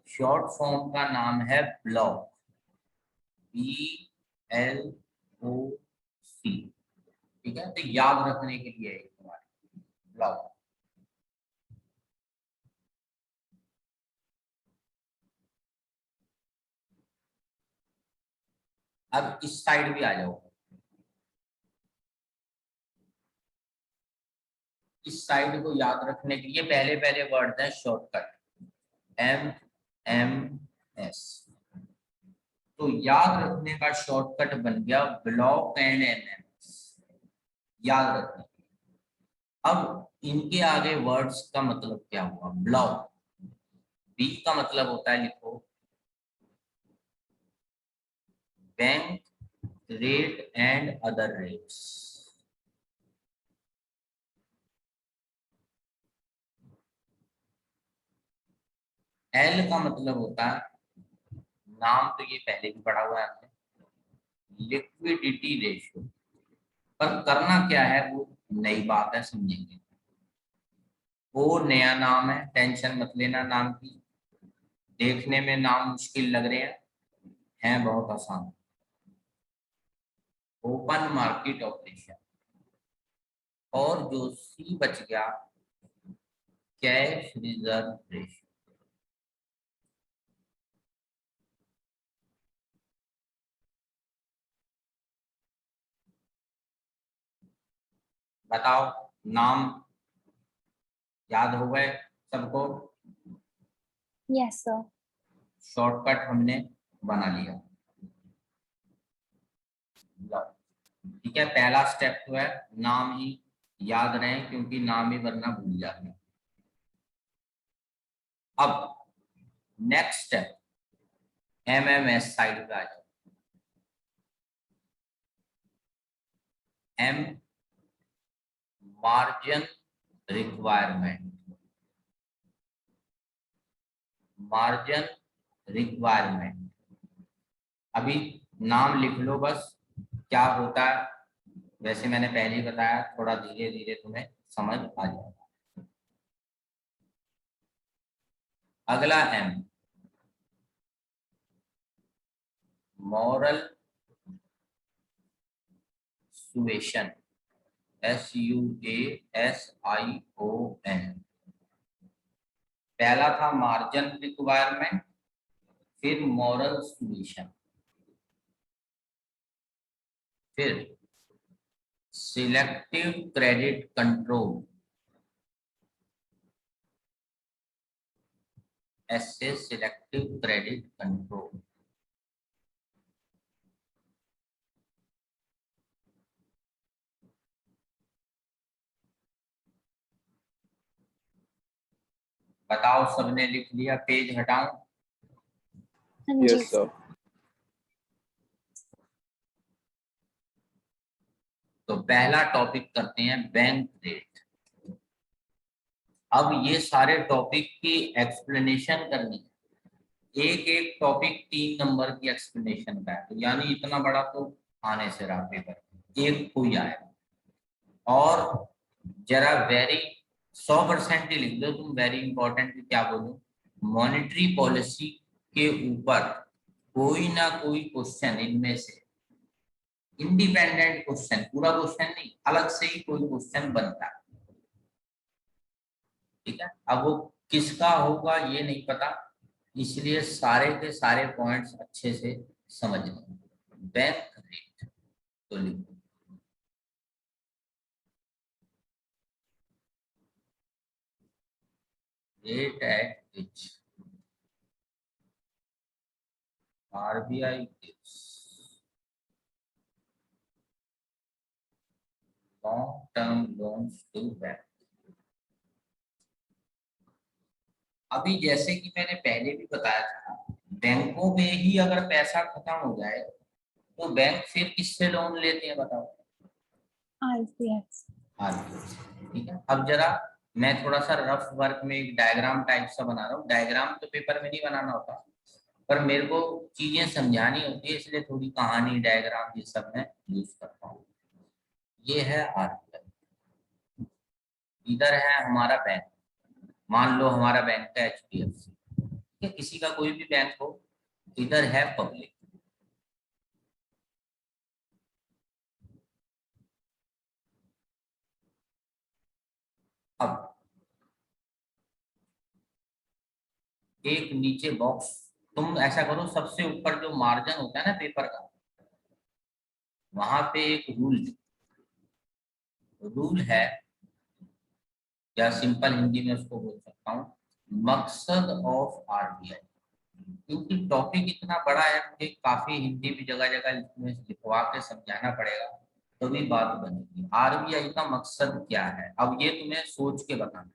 शॉर्ट फॉर्म का नाम है ब्लॉक, BLOC। ठीक है, तो याद रखने के लिए तुम्हारे ब्लॉक। अब इस साइड भी आ जाओ। इस साइड को याद रखने के लिए पहले पहले वर्ड है शॉर्टकट, MMS। तो याद रखने का शॉर्टकट बन गया ब्लॉक एंड MMS, याद रखना। अब इनके आगे वर्ड्स का मतलब क्या हुआ? ब्लॉक, B का मतलब होता है, लिखो, bank rate and other rates. L का मतलब होता है, नाम तो ये पहले भी पढ़ा हुआ है आपने, लिक्विडिटी रेशियो। पर करना क्या है वो नई बात है, समझेंगे। वो नया नाम है, टेंशन मत लेना नाम की। देखने में नाम मुश्किल लग रहे हैं बहुत आसान। Open market operation. और जो C बच गया, कैश रिजर्व रेशियो। बताओ, नाम याद हो गए सबको? Yes sir. शॉर्टकट हमने बना लिया। ठीक है, पहला स्टेप तो है नाम ही याद रहे, क्योंकि नाम ही वरना भूल जाते हैं। अब नेक्स्ट स्टेप MMS साइड पे आ जाओ। M margin requirement, margin requirement. अभी नाम लिख लो बस, क्या होता है वैसे मैंने पहले ही बताया, थोड़ा धीरे धीरे तुम्हें समझ आ जाएगा। अगला M मॉरल सुएशन, SUASION। पहला था मार्जिन रिक्वायरमेंट, फिर मॉरल सुएशन, फिर सिलेक्टिव क्रेडिट कंट्रोल, ऐसे सिलेक्टिव क्रेडिट कंट्रोल। बताओ, सबने लिख लिया? पेज हटाऊं? हाँ जी Yes, sir. तो पहला टॉपिक करते हैं बैंक रेट। अब ये सारे टॉपिक की एक्सप्लेनेशन करनी है। एक एक टॉपिक 3 नंबर की एक्सप्लेनेशन का है, तो यानी इतना बड़ा तो आने से रहा पेपर, एक कोई आएगा। और जरा वेरी 100% ही लिख दो तुम, वेरी इंपॉर्टेंट क्या बोलो, मॉनेटरी पॉलिसी के ऊपर कोई ना कोई क्वेश्चन इनमें से, इंडिपेंडेंट क्वेश्चन, पूरा क्वेश्चन नहीं, अलग से ही कोई क्वेश्चन बनता है। ठीक है, अब वो किसका होगा ये नहीं पता, इसलिए सारे के सारे पॉइंट्स अच्छे से समझना। बैंक रेट तो लिखो, rate at which RBI gives long-term loans to bank। अभी जैसे कि मैंने पहले भी बताया था, बैंकों में ही अगर पैसा खत्म हो जाए तो बैंक फिर किससे लोन लेते हैं बताओ? RBS। RBI। ठीक है, अब जरा मैं थोड़ा सा रफ वर्क में एक डायग्राम टाइप सा बना रहा हूँ। डायग्राम तो पेपर में नहीं बनाना होता, पर मेरे को चीजें समझानी होती है, इसलिए थोड़ी कहानी, डायग्राम, ये सब मैं यूज करता हूँ। ये है आरबीआई, इधर है हमारा बैंक, मान लो हमारा बैंक है HDFC, ठीक है, किसी का कोई भी बैंक हो, इधर है पब्लिक। अब एक नीचे बॉक्स, तुम ऐसा करो, सबसे ऊपर जो मार्जिन होता है ना पेपर का, वहां पे एक रूल है, या सिंपल हिंदी में उसको बोल सकता हूँ, मकसद ऑफ आरबीआई। क्योंकि टॉपिक इतना बड़ा है, मुझे काफी हिंदी भी जगह जगह इसमें लिखवा के समझाना पड़ेगा, तभी बात बनेगी। आरबीआई का मकसद क्या है, अब ये तुम्हें सोच के बताना।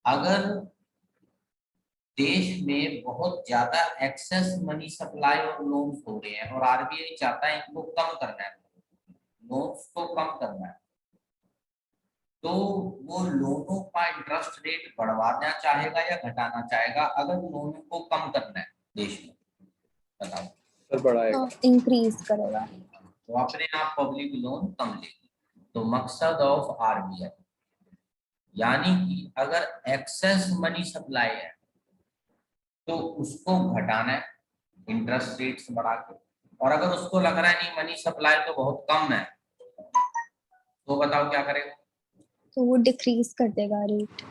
अगर देश में बहुत ज्यादा एक्सेस मनी सप्लाई और लोन्स हो रहे हैं, और आरबीआई चाहता है इनको कम करना है, लोन्स को कम करना है, तो वो लोनों का इंटरेस्ट रेट बढ़वाना चाहेगा या घटाना चाहेगा? अगर लोनों को कम करना है देश में, बताओ। सर बढ़ाएगा। तो इंक्रीज करेगा। तो अपने आप पब्लिक लोन कम लेगी। तो मकसद ऑफ आरबीआई, यानी कि अगर एक्सेस मनी सप्लाई है तो उसको घटाना है इंटरेस्ट रेट्स बढ़ा के, और अगर उसको लग रहा है नहीं मनी सप्लाई तो बहुत कम है, तो बताओ क्या करेगा? तो वो डिक्रीज कर देगा रेट।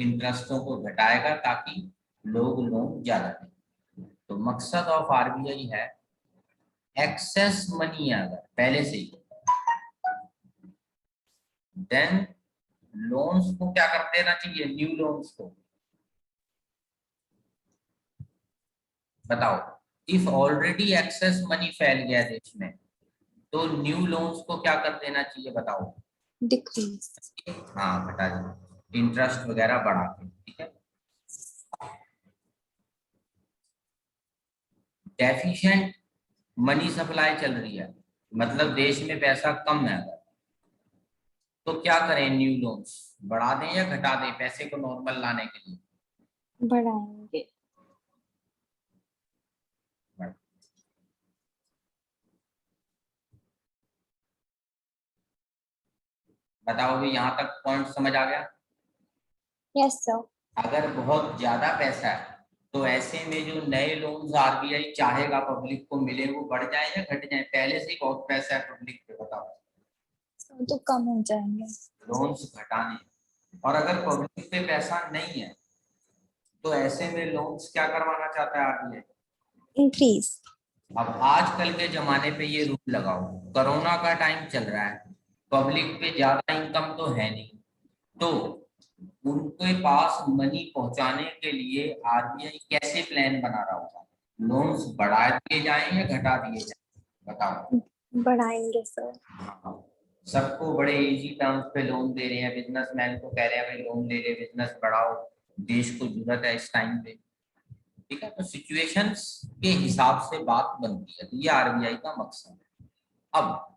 इंटरेस्टों को घटाएगा ताकि लोग लोन ज्यादा दें। तो मकसद ऑफ आरबीआई है, एक्सेस मनी है अगर पहले से ही, देन लोन्स को क्या कर देना चाहिए, न्यू लोन्स को। बताओ, इफ ऑलरेडी एक्सेस मनी फैल गया देश में, तो न्यू लोन्स को क्या कर देना चाहिए, बताओ? डिक्रीज। हाँ, घटा देना, इंटरेस्ट वगैरह बढ़ा के, ठीक है। डेफिशिएंट मनी सप्लाई चल रही है, मतलब देश में पैसा कम है अगर, तो क्या करें, न्यू लोन्स बढ़ा दें या घटा दें पैसे को नॉर्मल लाने के लिए? बढ़ाएंगे। बताओ भी, यहाँ तक पॉइंट समझ आ गया? Yes sir. अगर बहुत ज्यादा पैसा है तो ऐसे में जो नए लोन्स आरबीआई चाहेगा पब्लिक को मिले, वो बढ़ जाए या घट जाए? पहले से ही बहुत पैसा है पब्लिक पे, बताओ। तो कम हो जाएंगे। लोन्स घटाने, और अगर पब्लिक पे पैसा नहीं है तो ऐसे में लोन्स क्या करवाना चाहता है आरबीआई? इंक्रीज। अब आजकल के जमाने पे ये रूल लगाओ, कोरोना का टाइम चल रहा है, पब्लिक पे ज्यादा इनकम तो है नहीं, तो उनके पास मनी पहुंचाने के लिए आरबीआई कैसे प्लान बना रहा होगा? लोन्स बढ़ा दिए जाएं या घटा दिए जाएं, बताओ। बढ़ाएंगे सर। सबको बड़े इजी टर्म्स पे लोन दे रहे हैं, बिजनेसमैन को कह रहे हैं भाई लोन ले ले, बिजनेस बढ़ाओ, देश को जरूरत है इस टाइम पे, ठीक है। तो सिचुएशंस के हिसाब से बात बनती है, तो ये आरबीआई का मकसद है। अब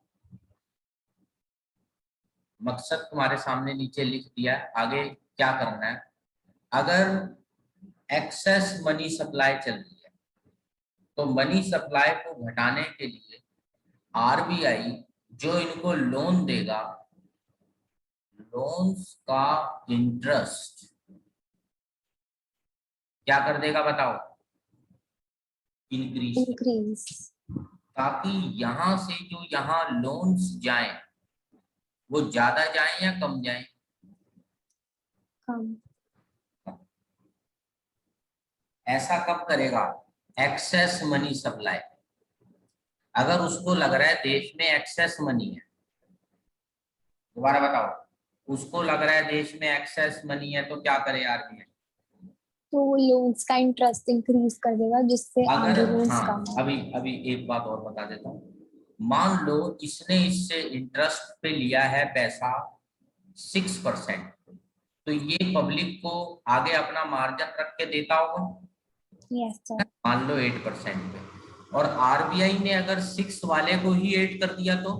मकसद तुम्हारे सामने नीचे लिख दिया है, आगे क्या करना है? अगर एक्सेस मनी सप्लाई चल रही है तो मनी सप्लाई को घटाने के लिए आरबीआई जो इनको लोन देगा, लोन्स का इंटरेस्ट क्या कर देगा, बताओ? इंक्रीज, ताकि यहां से जो यहाँ लोन्स जाएं वो ज्यादा जाएं या कम जाएं? कम। ऐसा कब करेगा? एक्सेस मनी सप्लाई, अगर उसको लग रहा है देश में एक्सेस मनी है, दोबारा बताओ, उसको लग रहा है देश में एक्सेस मनी है, तो क्या करे आरबीआई? तो वो लोन्स का इंटरेस्ट इंक्रीज कर देगा, जिससे आगे अगर, लोन्स हाँ, कम हो। अभी अभी एक बात और बता देता हूँ, मान लो इसने इससे इंटरेस्ट पे लिया है पैसा 6%, तो ये पब्लिक को आगे अपना मार्जिन रख के देता होगा, यस सर। मान लो 8% पे, और आरबीआई ने अगर 6 वाले को ही 8 कर दिया तो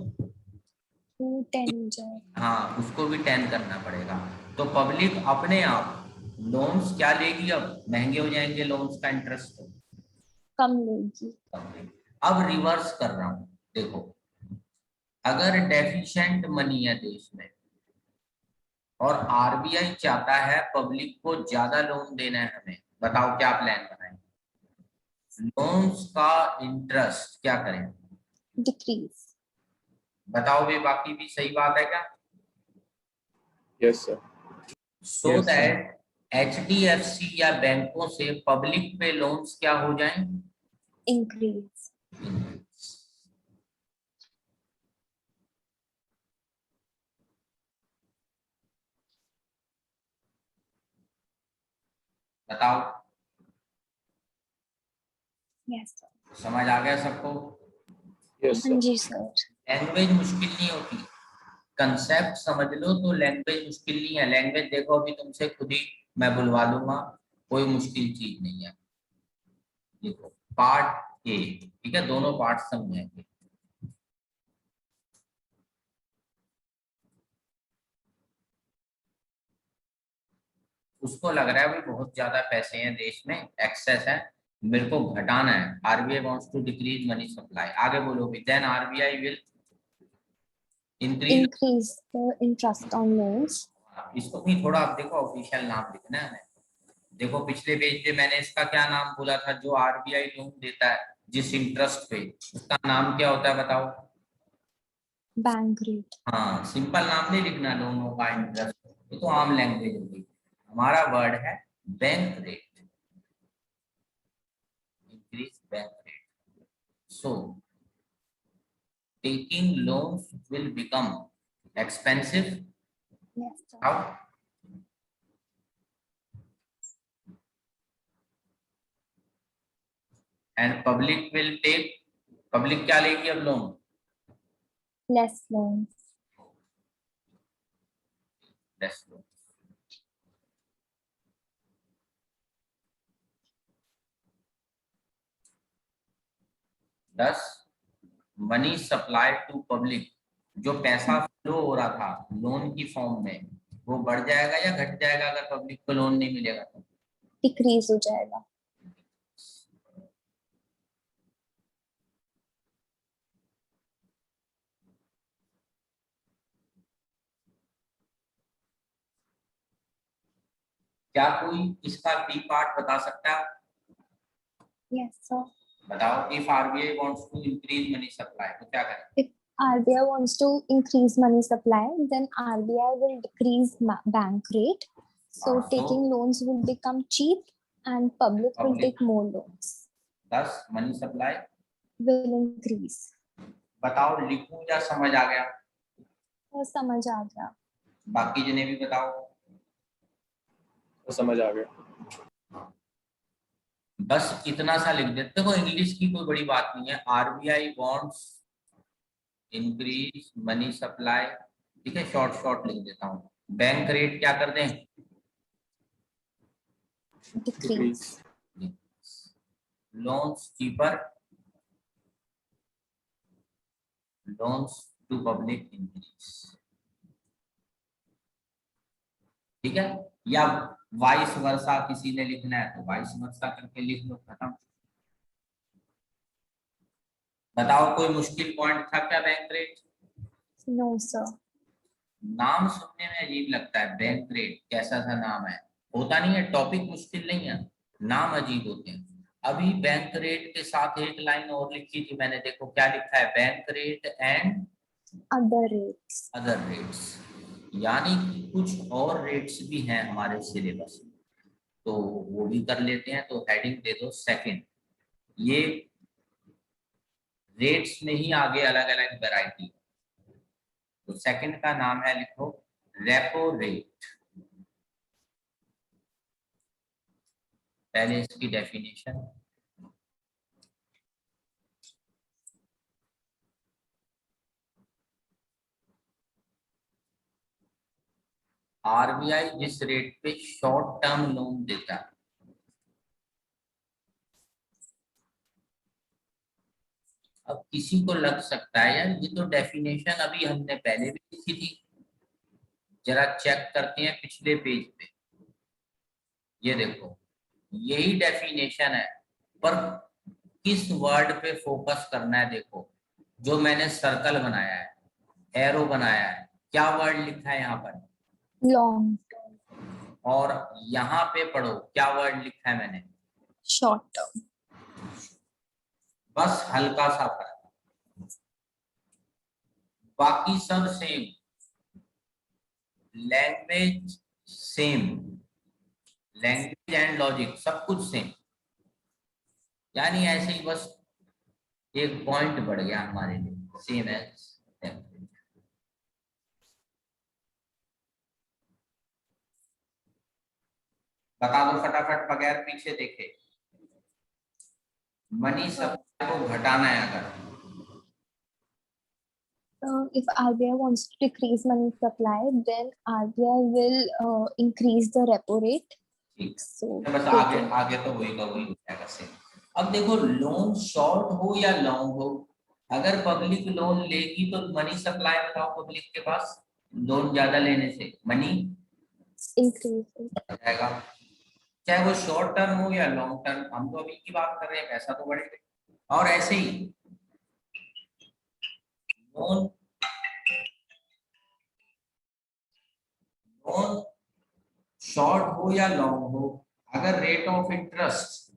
10 हो जाएगा। हाँ, उसको भी 10 करना पड़ेगा। तो पब्लिक अपने आप लोन्स क्या लेगी, अब महंगे हो जाएंगे लोन्स का इंटरेस्ट, कम लेगी। अब रिवर्स कर रहा हूं, देखो अगर डेफिशिएंट मनी है देश में और आरबीआई चाहता है पब्लिक को ज्यादा लोन देना है हमें, बताओ क्या प्लान बनाएं? लोन्स का इंटरेस्ट क्या करें? डिक्रीज। बताओ भी, बाकी भी सही बात है क्या? Yes, sir. So Yes, sir. That HDFC या बैंकों से पब्लिक पे लोन्स क्या हो जाएं? इंक्रीज। बताओ, यस सर। समझ आ गया सबको? Yes, हाँ sir. जी सर। लैंग्वेज मुश्किल नहीं होती, कंसेप्ट समझ लो तो लैंग्वेज मुश्किल नहीं है। लैंग्वेज देखो अभी तुमसे खुद ही मैं बुलवा लूंगा, कोई मुश्किल चीज नहीं है। देखो पार्ट ए, ठीक है, दोनों पार्ट समझेंगे। उसको लग रहा है भाई बहुत ज्यादा पैसे हैं देश में, एक्सेस है, मेरे को घटाना है। RBI wants to decrease money supply, आगे बोलो भी, then RBI will increase. Increase the interest on loans. इसको भी थोड़ा आप देखो, ऑफिशियल नाम लिखना है हमें। देखो पिछले पेज पे मैंने इसका क्या नाम बोला था, जो आरबीआई लोन देता है जिस इंटरेस्ट पे, उसका नाम क्या होता है बताओ? Bank rate. हाँ, सिंपल नाम नहीं लिखना लोनों का इंटरेस्ट, ये तो आम लैंग्वेज होगी। हमारा वर्ड है bank rate, increase bank rate. So taking loans will become expensive. Yes sir. How? And public will take, public क्या लेगी अब loan? Less loans. Less loan. Thus, money supply to public, जो पैसा flow हो रहा था loan की form में, वो बढ़ जाएगा या घट जाएगा अगर पब्लिक को लोन नहीं मिलेगा तो? डिक्रीज हो जाएगा। क्या कोई इसका बी पार्ट बता सकता है? Yes sir. बताओ, if RBI wants to increase money supply तो क्या करें? If RBI wants to increase money supply, then RBI will decrease bank rate. So हाँ, taking loans will become cheap and public will Public. take more loans. 10 money supply. Will increase. बताओ लिखूं या समझ आ गया? तो समझ आ गया। बाकी जने भी बताओ। तो समझ आ गया। बस इतना सा लिख देते, देखो इंग्लिश की कोई बड़ी बात नहीं है। RBI wants increase money supply, ठीक है, शॉर्ट शॉर्ट लिख देता हूँ। बैंक रेट क्या कर दें? Decrease. Loans cheaper, loans to public increase, ठीक है। या वाइस वर्सा किसी ने लिखना है तो वाइस वर्सा करके लिख लो, खत्म। बताओ कोई मुश्किल पॉइंट था क्या बैंक रेट? No sir. नाम सुनने में अजीब लगता है, बैंक रेट कैसा सा नाम है, होता नहीं है, टॉपिक मुश्किल नहीं है, नाम अजीब होते हैं। अभी बैंक रेट के साथ एक लाइन और लिखी थी मैंने, देखो क्या लिखा है, bank rate and Other rates. Other rates, यानी कि कुछ और रेट्स भी हैं हमारे सिलेबस में, तो वो भी कर लेते हैं। तो हेडिंग दे दो सेकंड, ये रेट्स में ही आगे अलग अलग वैरायटी, तो सेकंड का नाम है, लिखो रेपो रेट। पहले इसकी डेफिनेशन, आरबीआई जिस रेट पे शॉर्ट टर्म लोन देता है, अब किसी को लग सकता है यार ये तो डेफिनेशन अभी हमने पहले भी लिखी थी, जरा चेक करते हैं पिछले पेज पे। ये देखो यही डेफिनेशन है, पर किस वर्ड पे फोकस करना है। देखो जो मैंने सर्कल बनाया है, एरो बनाया है, क्या वर्ड लिखा है यहाँ पर, long, और यहाँ पे पढ़ो क्या वर्ड लिखा है मैंने, short term, बस हल्का सा फर्क, बाकी सब same, language same, language and logic सब कुछ सेम। यानी ऐसे ही बस एक पॉइंट बढ़ गया हमारे लिए, सेम एज। बता दो फटाफट बगैर पीछे देखे। मनी सप्लाई को घटाना है अगर, if RBI wants to decrease money supply, then RBI will increase the repo rate. ठीक, So बस आगे आगे तो वही का वही हो जाएगा सेम। अब देखो लोन शॉर्ट हो या लॉन्ग हो, अगर पब्लिक लोन लेगी तो मनी सप्लाई बताओ पब्लिक के पास, लोन ज्यादा लेने से मनी increase. जाएगा, चाहे वो शॉर्ट टर्म हो या लॉन्ग टर्म। हम तो अभी की बात कर रहे हैं, पैसा तो बढ़ेगा। और ऐसे ही लोन लोन शॉर्ट हो या लॉन्ग हो, अगर रेट ऑफ इंटरेस्ट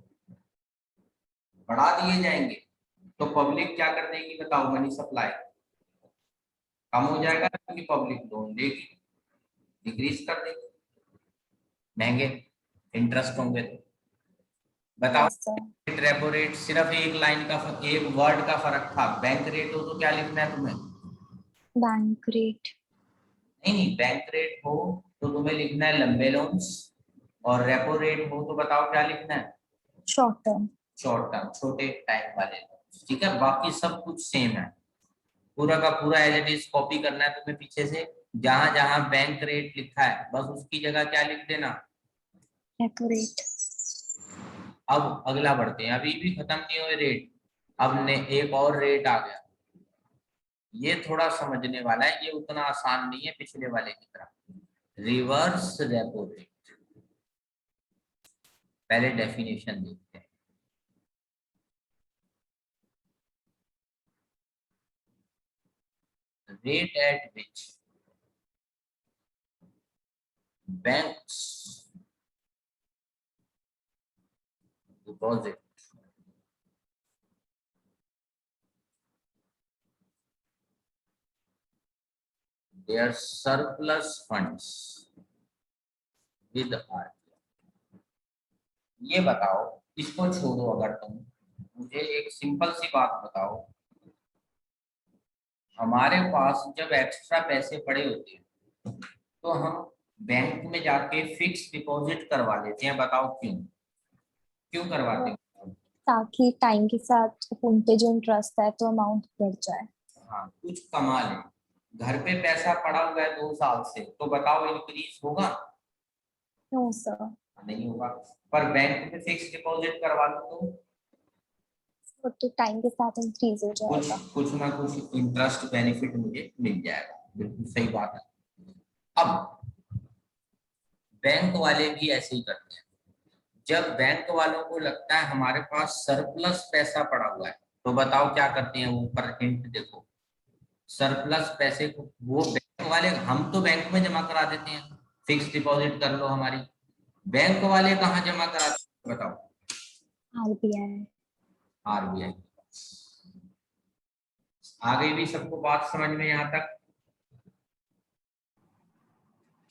बढ़ा दिए जाएंगे तो पब्लिक क्या कर देगी बताओ, मनी सप्लाई कम हो जाएगा, क्योंकि पब्लिक लोन लेगी, डिक्रीज कर देगी, महंगे इंटरेस्ट होंगे तो। बताओ Yes, sir. रेपो रेट सिर्फ एक लाइन का एक वर्ड का फर्क था, बैंक रेट हो तो क्या लिखना है तुम्हें, Bank rate. नहीं बैंक रेट हो तो तुम्हें लिखना है लंबे लोन्स, और रेपो रेट हो तो बताओ क्या लिखना है, Short term. शॉर्ट टर्म छोटे टाइम वाले लोन्स। ठीक है, बाकी सब कुछ सेम है, पूरा का पूरा एज इट इज कॉपी करना है तुम्हें पीछे से। जहां जहां बैंक रेट लिखा है बस उसकी जगह क्या लिख देना, Repo rate. अब अगला बढ़ते हैं, अभी भी खत्म नहीं हुए रेट, अब ने एक और रेट आ गया, ये थोड़ा समझने वाला है, ये उतना आसान नहीं है पिछले वाले की तरह, रिवर्स रेपो रेट। पहले डेफिनेशन देखते हैं। rate at which banks deposit their surplus funds with RBI। ये बताओ, इसको छोड़ो, अगर तुम मुझे एक सिंपल सी बात बताओ, हमारे पास जब एक्स्ट्रा पैसे पड़े होते हैं तो हम बैंक में जाके फिक्स डिपॉजिट करवा लेते हैं, बताओ क्यों, क्यों करवाते हैं? ताकि टाइम के साथ उन पे जो इंटरेस्ट है तो अमाउंट बढ़ जाए। हाँ कुछ कमा ले, घर पे पैसा पड़ा हुआ है 2 साल से, तो बताओ इंक्रीज होगा, नो सर, नहीं होगा। पर बैंक में फिक्स डिपॉजिट करवा लो तो टाइम के साथ इंक्रीज हो तो जाएगा। कुछ ना कुछ इंटरेस्ट बेनिफिट मुझे मिल जाएगा, बिल्कुल सही बात है। अब बैंक वाले भी ऐसे ही करते हैं, जब बैंक वालों को लगता है हमारे पास सरप्लस पैसा पड़ा हुआ है तो बताओ क्या करते हैं, ऊपर हिंट देखो, सरप्लस पैसे को वो बैंक वाले, हम तो बैंक में जमा करा देते हैं, फिक्स डिपॉजिट कर लो हमारी, बैंक वाले कहाँ जमा कराते हैं बताओ, RBI। RBI। आगे भी सबको बात समझ में यहाँ तक?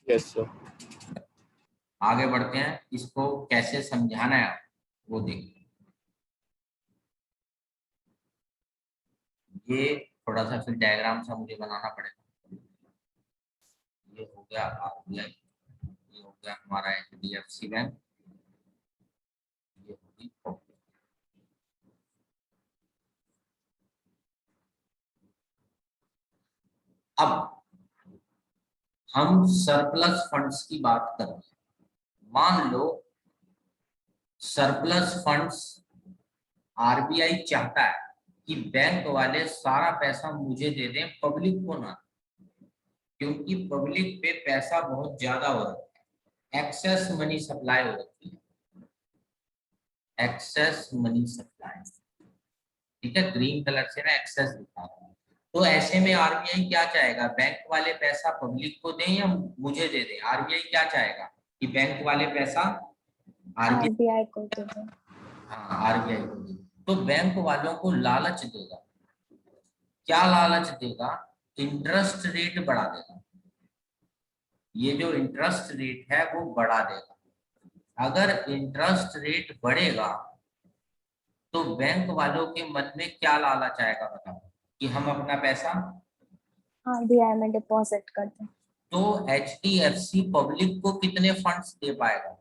Yes, sir. आगे बढ़ते हैं, इसको कैसे समझाना है वो देखिए। ये थोड़ा सा फिर डायग्राम सा मुझे बनाना पड़ेगा। ये हो गया RBI, ये हो गया हमारा HDFC बैंक, ये होगी पब्लिक। अब हम सरप्लस फंड्स की बात कर रहे हैं, मान लो सरप्लस फंड्स RBI चाहता है कि बैंक वाले सारा पैसा मुझे दे दें, पब्लिक को ना, क्योंकि पब्लिक पे पैसा बहुत ज्यादा हो रहा है, एक्सेस मनी सप्लाई हो रखी है, एक्सेस मनी सप्लाई, ठीक है, ग्रीन कलर से ना एक्सेस दिखा रहा है। तो ऐसे में आरबीआई क्या चाहेगा, बैंक वाले पैसा पब्लिक को दें या मुझे दे दें? आरबीआई क्या चाहेगा कि बैंक वाले पैसा आरबीआई, आरबीआई को दे दो। हाँ आरबीआई को दे। तो बैंक वालों को लालच देगा, क्या लालच देगा? इंटरेस्ट रेट बढ़ा देगा, ये जो इंटरेस्ट रेट है वो बढ़ा देगा। अगर इंटरेस्ट रेट बढ़ेगा तो बैंक वालों के मन में क्या लालच आएगा बताओ, कि हम अपना पैसा आरबीआई में डिपॉजिट कर दो। तो एचडीएफसी पब्लिक को कितने फंड्स दे पाएगा?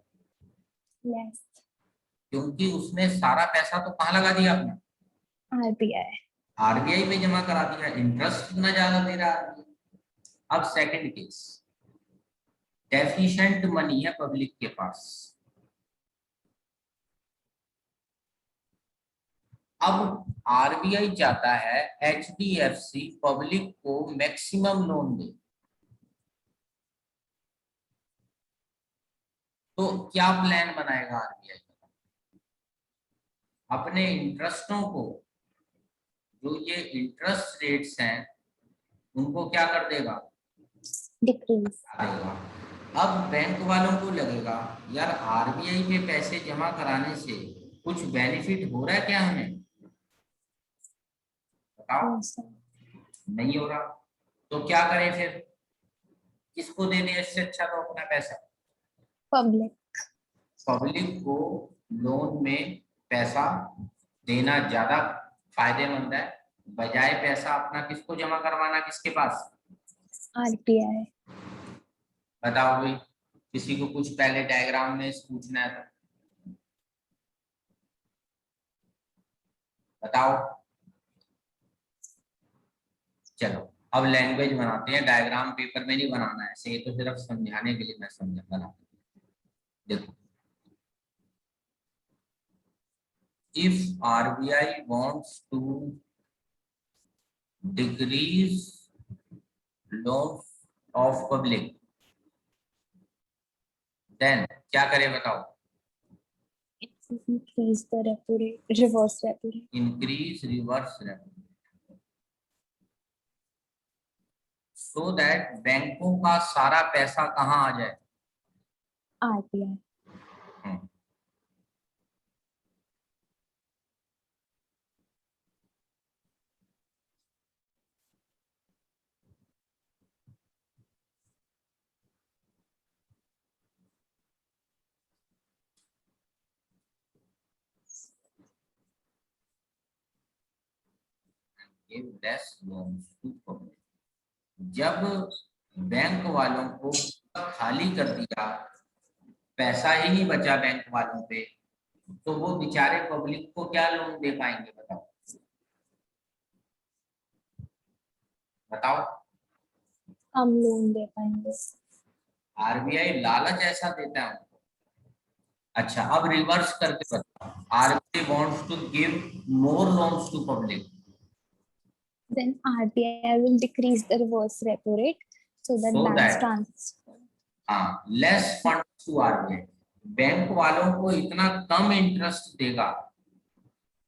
लेस। क्योंकि उसने सारा पैसा तो कहाँ लगा दिया अपना, आरबीआई। आरबीआई में जमा करा दिया, इंटरेस्ट कितना ज्यादा दे रहा है। अब सेकंड केस, डेफिशिएंट मनी है पब्लिक के पास। अब आरबीआई चाहता है एचडीएफसी पब्लिक को मैक्सिमम लोन दे, तो क्या प्लान बनाएगा आरबीआई? अपने इंटरेस्टों को, जो ये इंटरेस्ट रेट्स हैं, उनको क्या कर देगा, डिक्रीज। देगा। अब बैंक वालों को लगेगा यार आरबीआई में पैसे जमा कराने से कुछ बेनिफिट हो रहा है क्या हमें, बताओ? नहीं हो रहा। तो क्या करें फिर, किसको दे दें इससे अच्छा तो अपना पैसा? पब्लिक। पब्लिक को लोन में पैसा देना ज्यादा फायदेमंद है, बजाय पैसा अपना किसको जमा करवाना, किसके पास? आरबीआई। बताओ भाई, किसी को कुछ पहले डायग्राम में पूछना है तो बताओ। चलो अब लैंग्वेज बनाते हैं, डायग्राम पेपर में नहीं बनाना है, ये तो सिर्फ समझाने के लिए मैं समझा बना। देखो, if RBI wants to decrease loans of public, then क्या करे बताओ? Increase the repo rate, reverse repo rate. Increase reverse repo rate, so that बैंकों का सारा पैसा कहाँ आ जाए? RBI. give less loans to public। जब बैंक वालों को खाली कर दिया, पैसा ही नहीं बचा बैंक वालों पे, तो वो बेचारे पब्लिक को क्या लोन दे पाएंगे बताओ? बताओ। कम लोन दे पाएंगे। आरबीआई लालच ऐसा देता है उनको। अच्छा अब रिवर्स करके बताओ, RBI wants to give more loans to public, then RBI will decrease the reverse repo rate so that banks transfer less funds to RBI. Bank वालों को इतना कम इंटरेस्ट देगा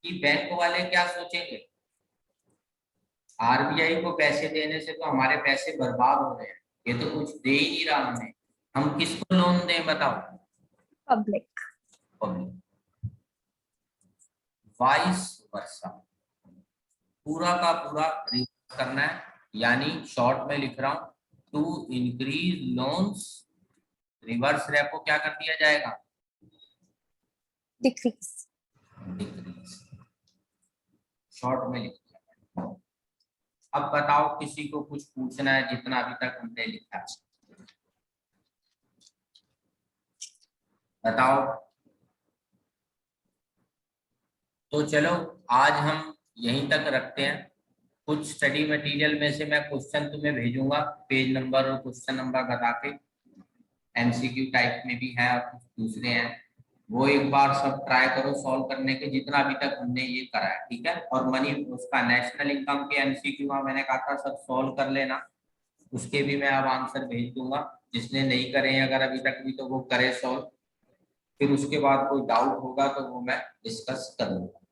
कि बैंक वाले क्या सोचेंगे, आरबीआई को पैसे देने से तो हमारे पैसे बर्बाद हो रहे हैं, ये तो कुछ दे ही नहीं रहा हमें, हम किसको लोन दें बताओ? पब्लिक। पब्लिक। वाइस वर्सा, पूरा का पूरा रिवर्स करना है, यानी शॉर्ट में लिख रहा हूं, to increase loans, reverse repo क्या कर दिया जाएगा? डिक्रीज। डिक्रीज, शॉर्ट में लिख दिया। अब बताओ किसी को कुछ पूछना है जितना अभी तक हमने लिखा है, बताओ। तो चलो आज हम यहीं तक रखते हैं, कुछ स्टडी मटेरियल में से मैं क्वेश्चन तुम्हें भेजूंगा, पेज नंबर और क्वेश्चन नंबर बता के, एमसीक्यू टाइप में भी है और कुछ दूसरे हैं, वो एक बार सब ट्राई करो सॉल्व करने के, जितना अभी तक हमने ये करा है, ठीक है। और मनी उसका नेशनल इनकम के एमसीक्यू मैंने कहा था सब सॉल्व कर लेना, उसके भी मैं अब आंसर भेज दूंगा। जिसने नहीं करे हैं अगर अभी तक भी तो वो करे सॉल्व, फिर उसके बाद कोई डाउट होगा तो वो मैं डिस्कस करूंगा।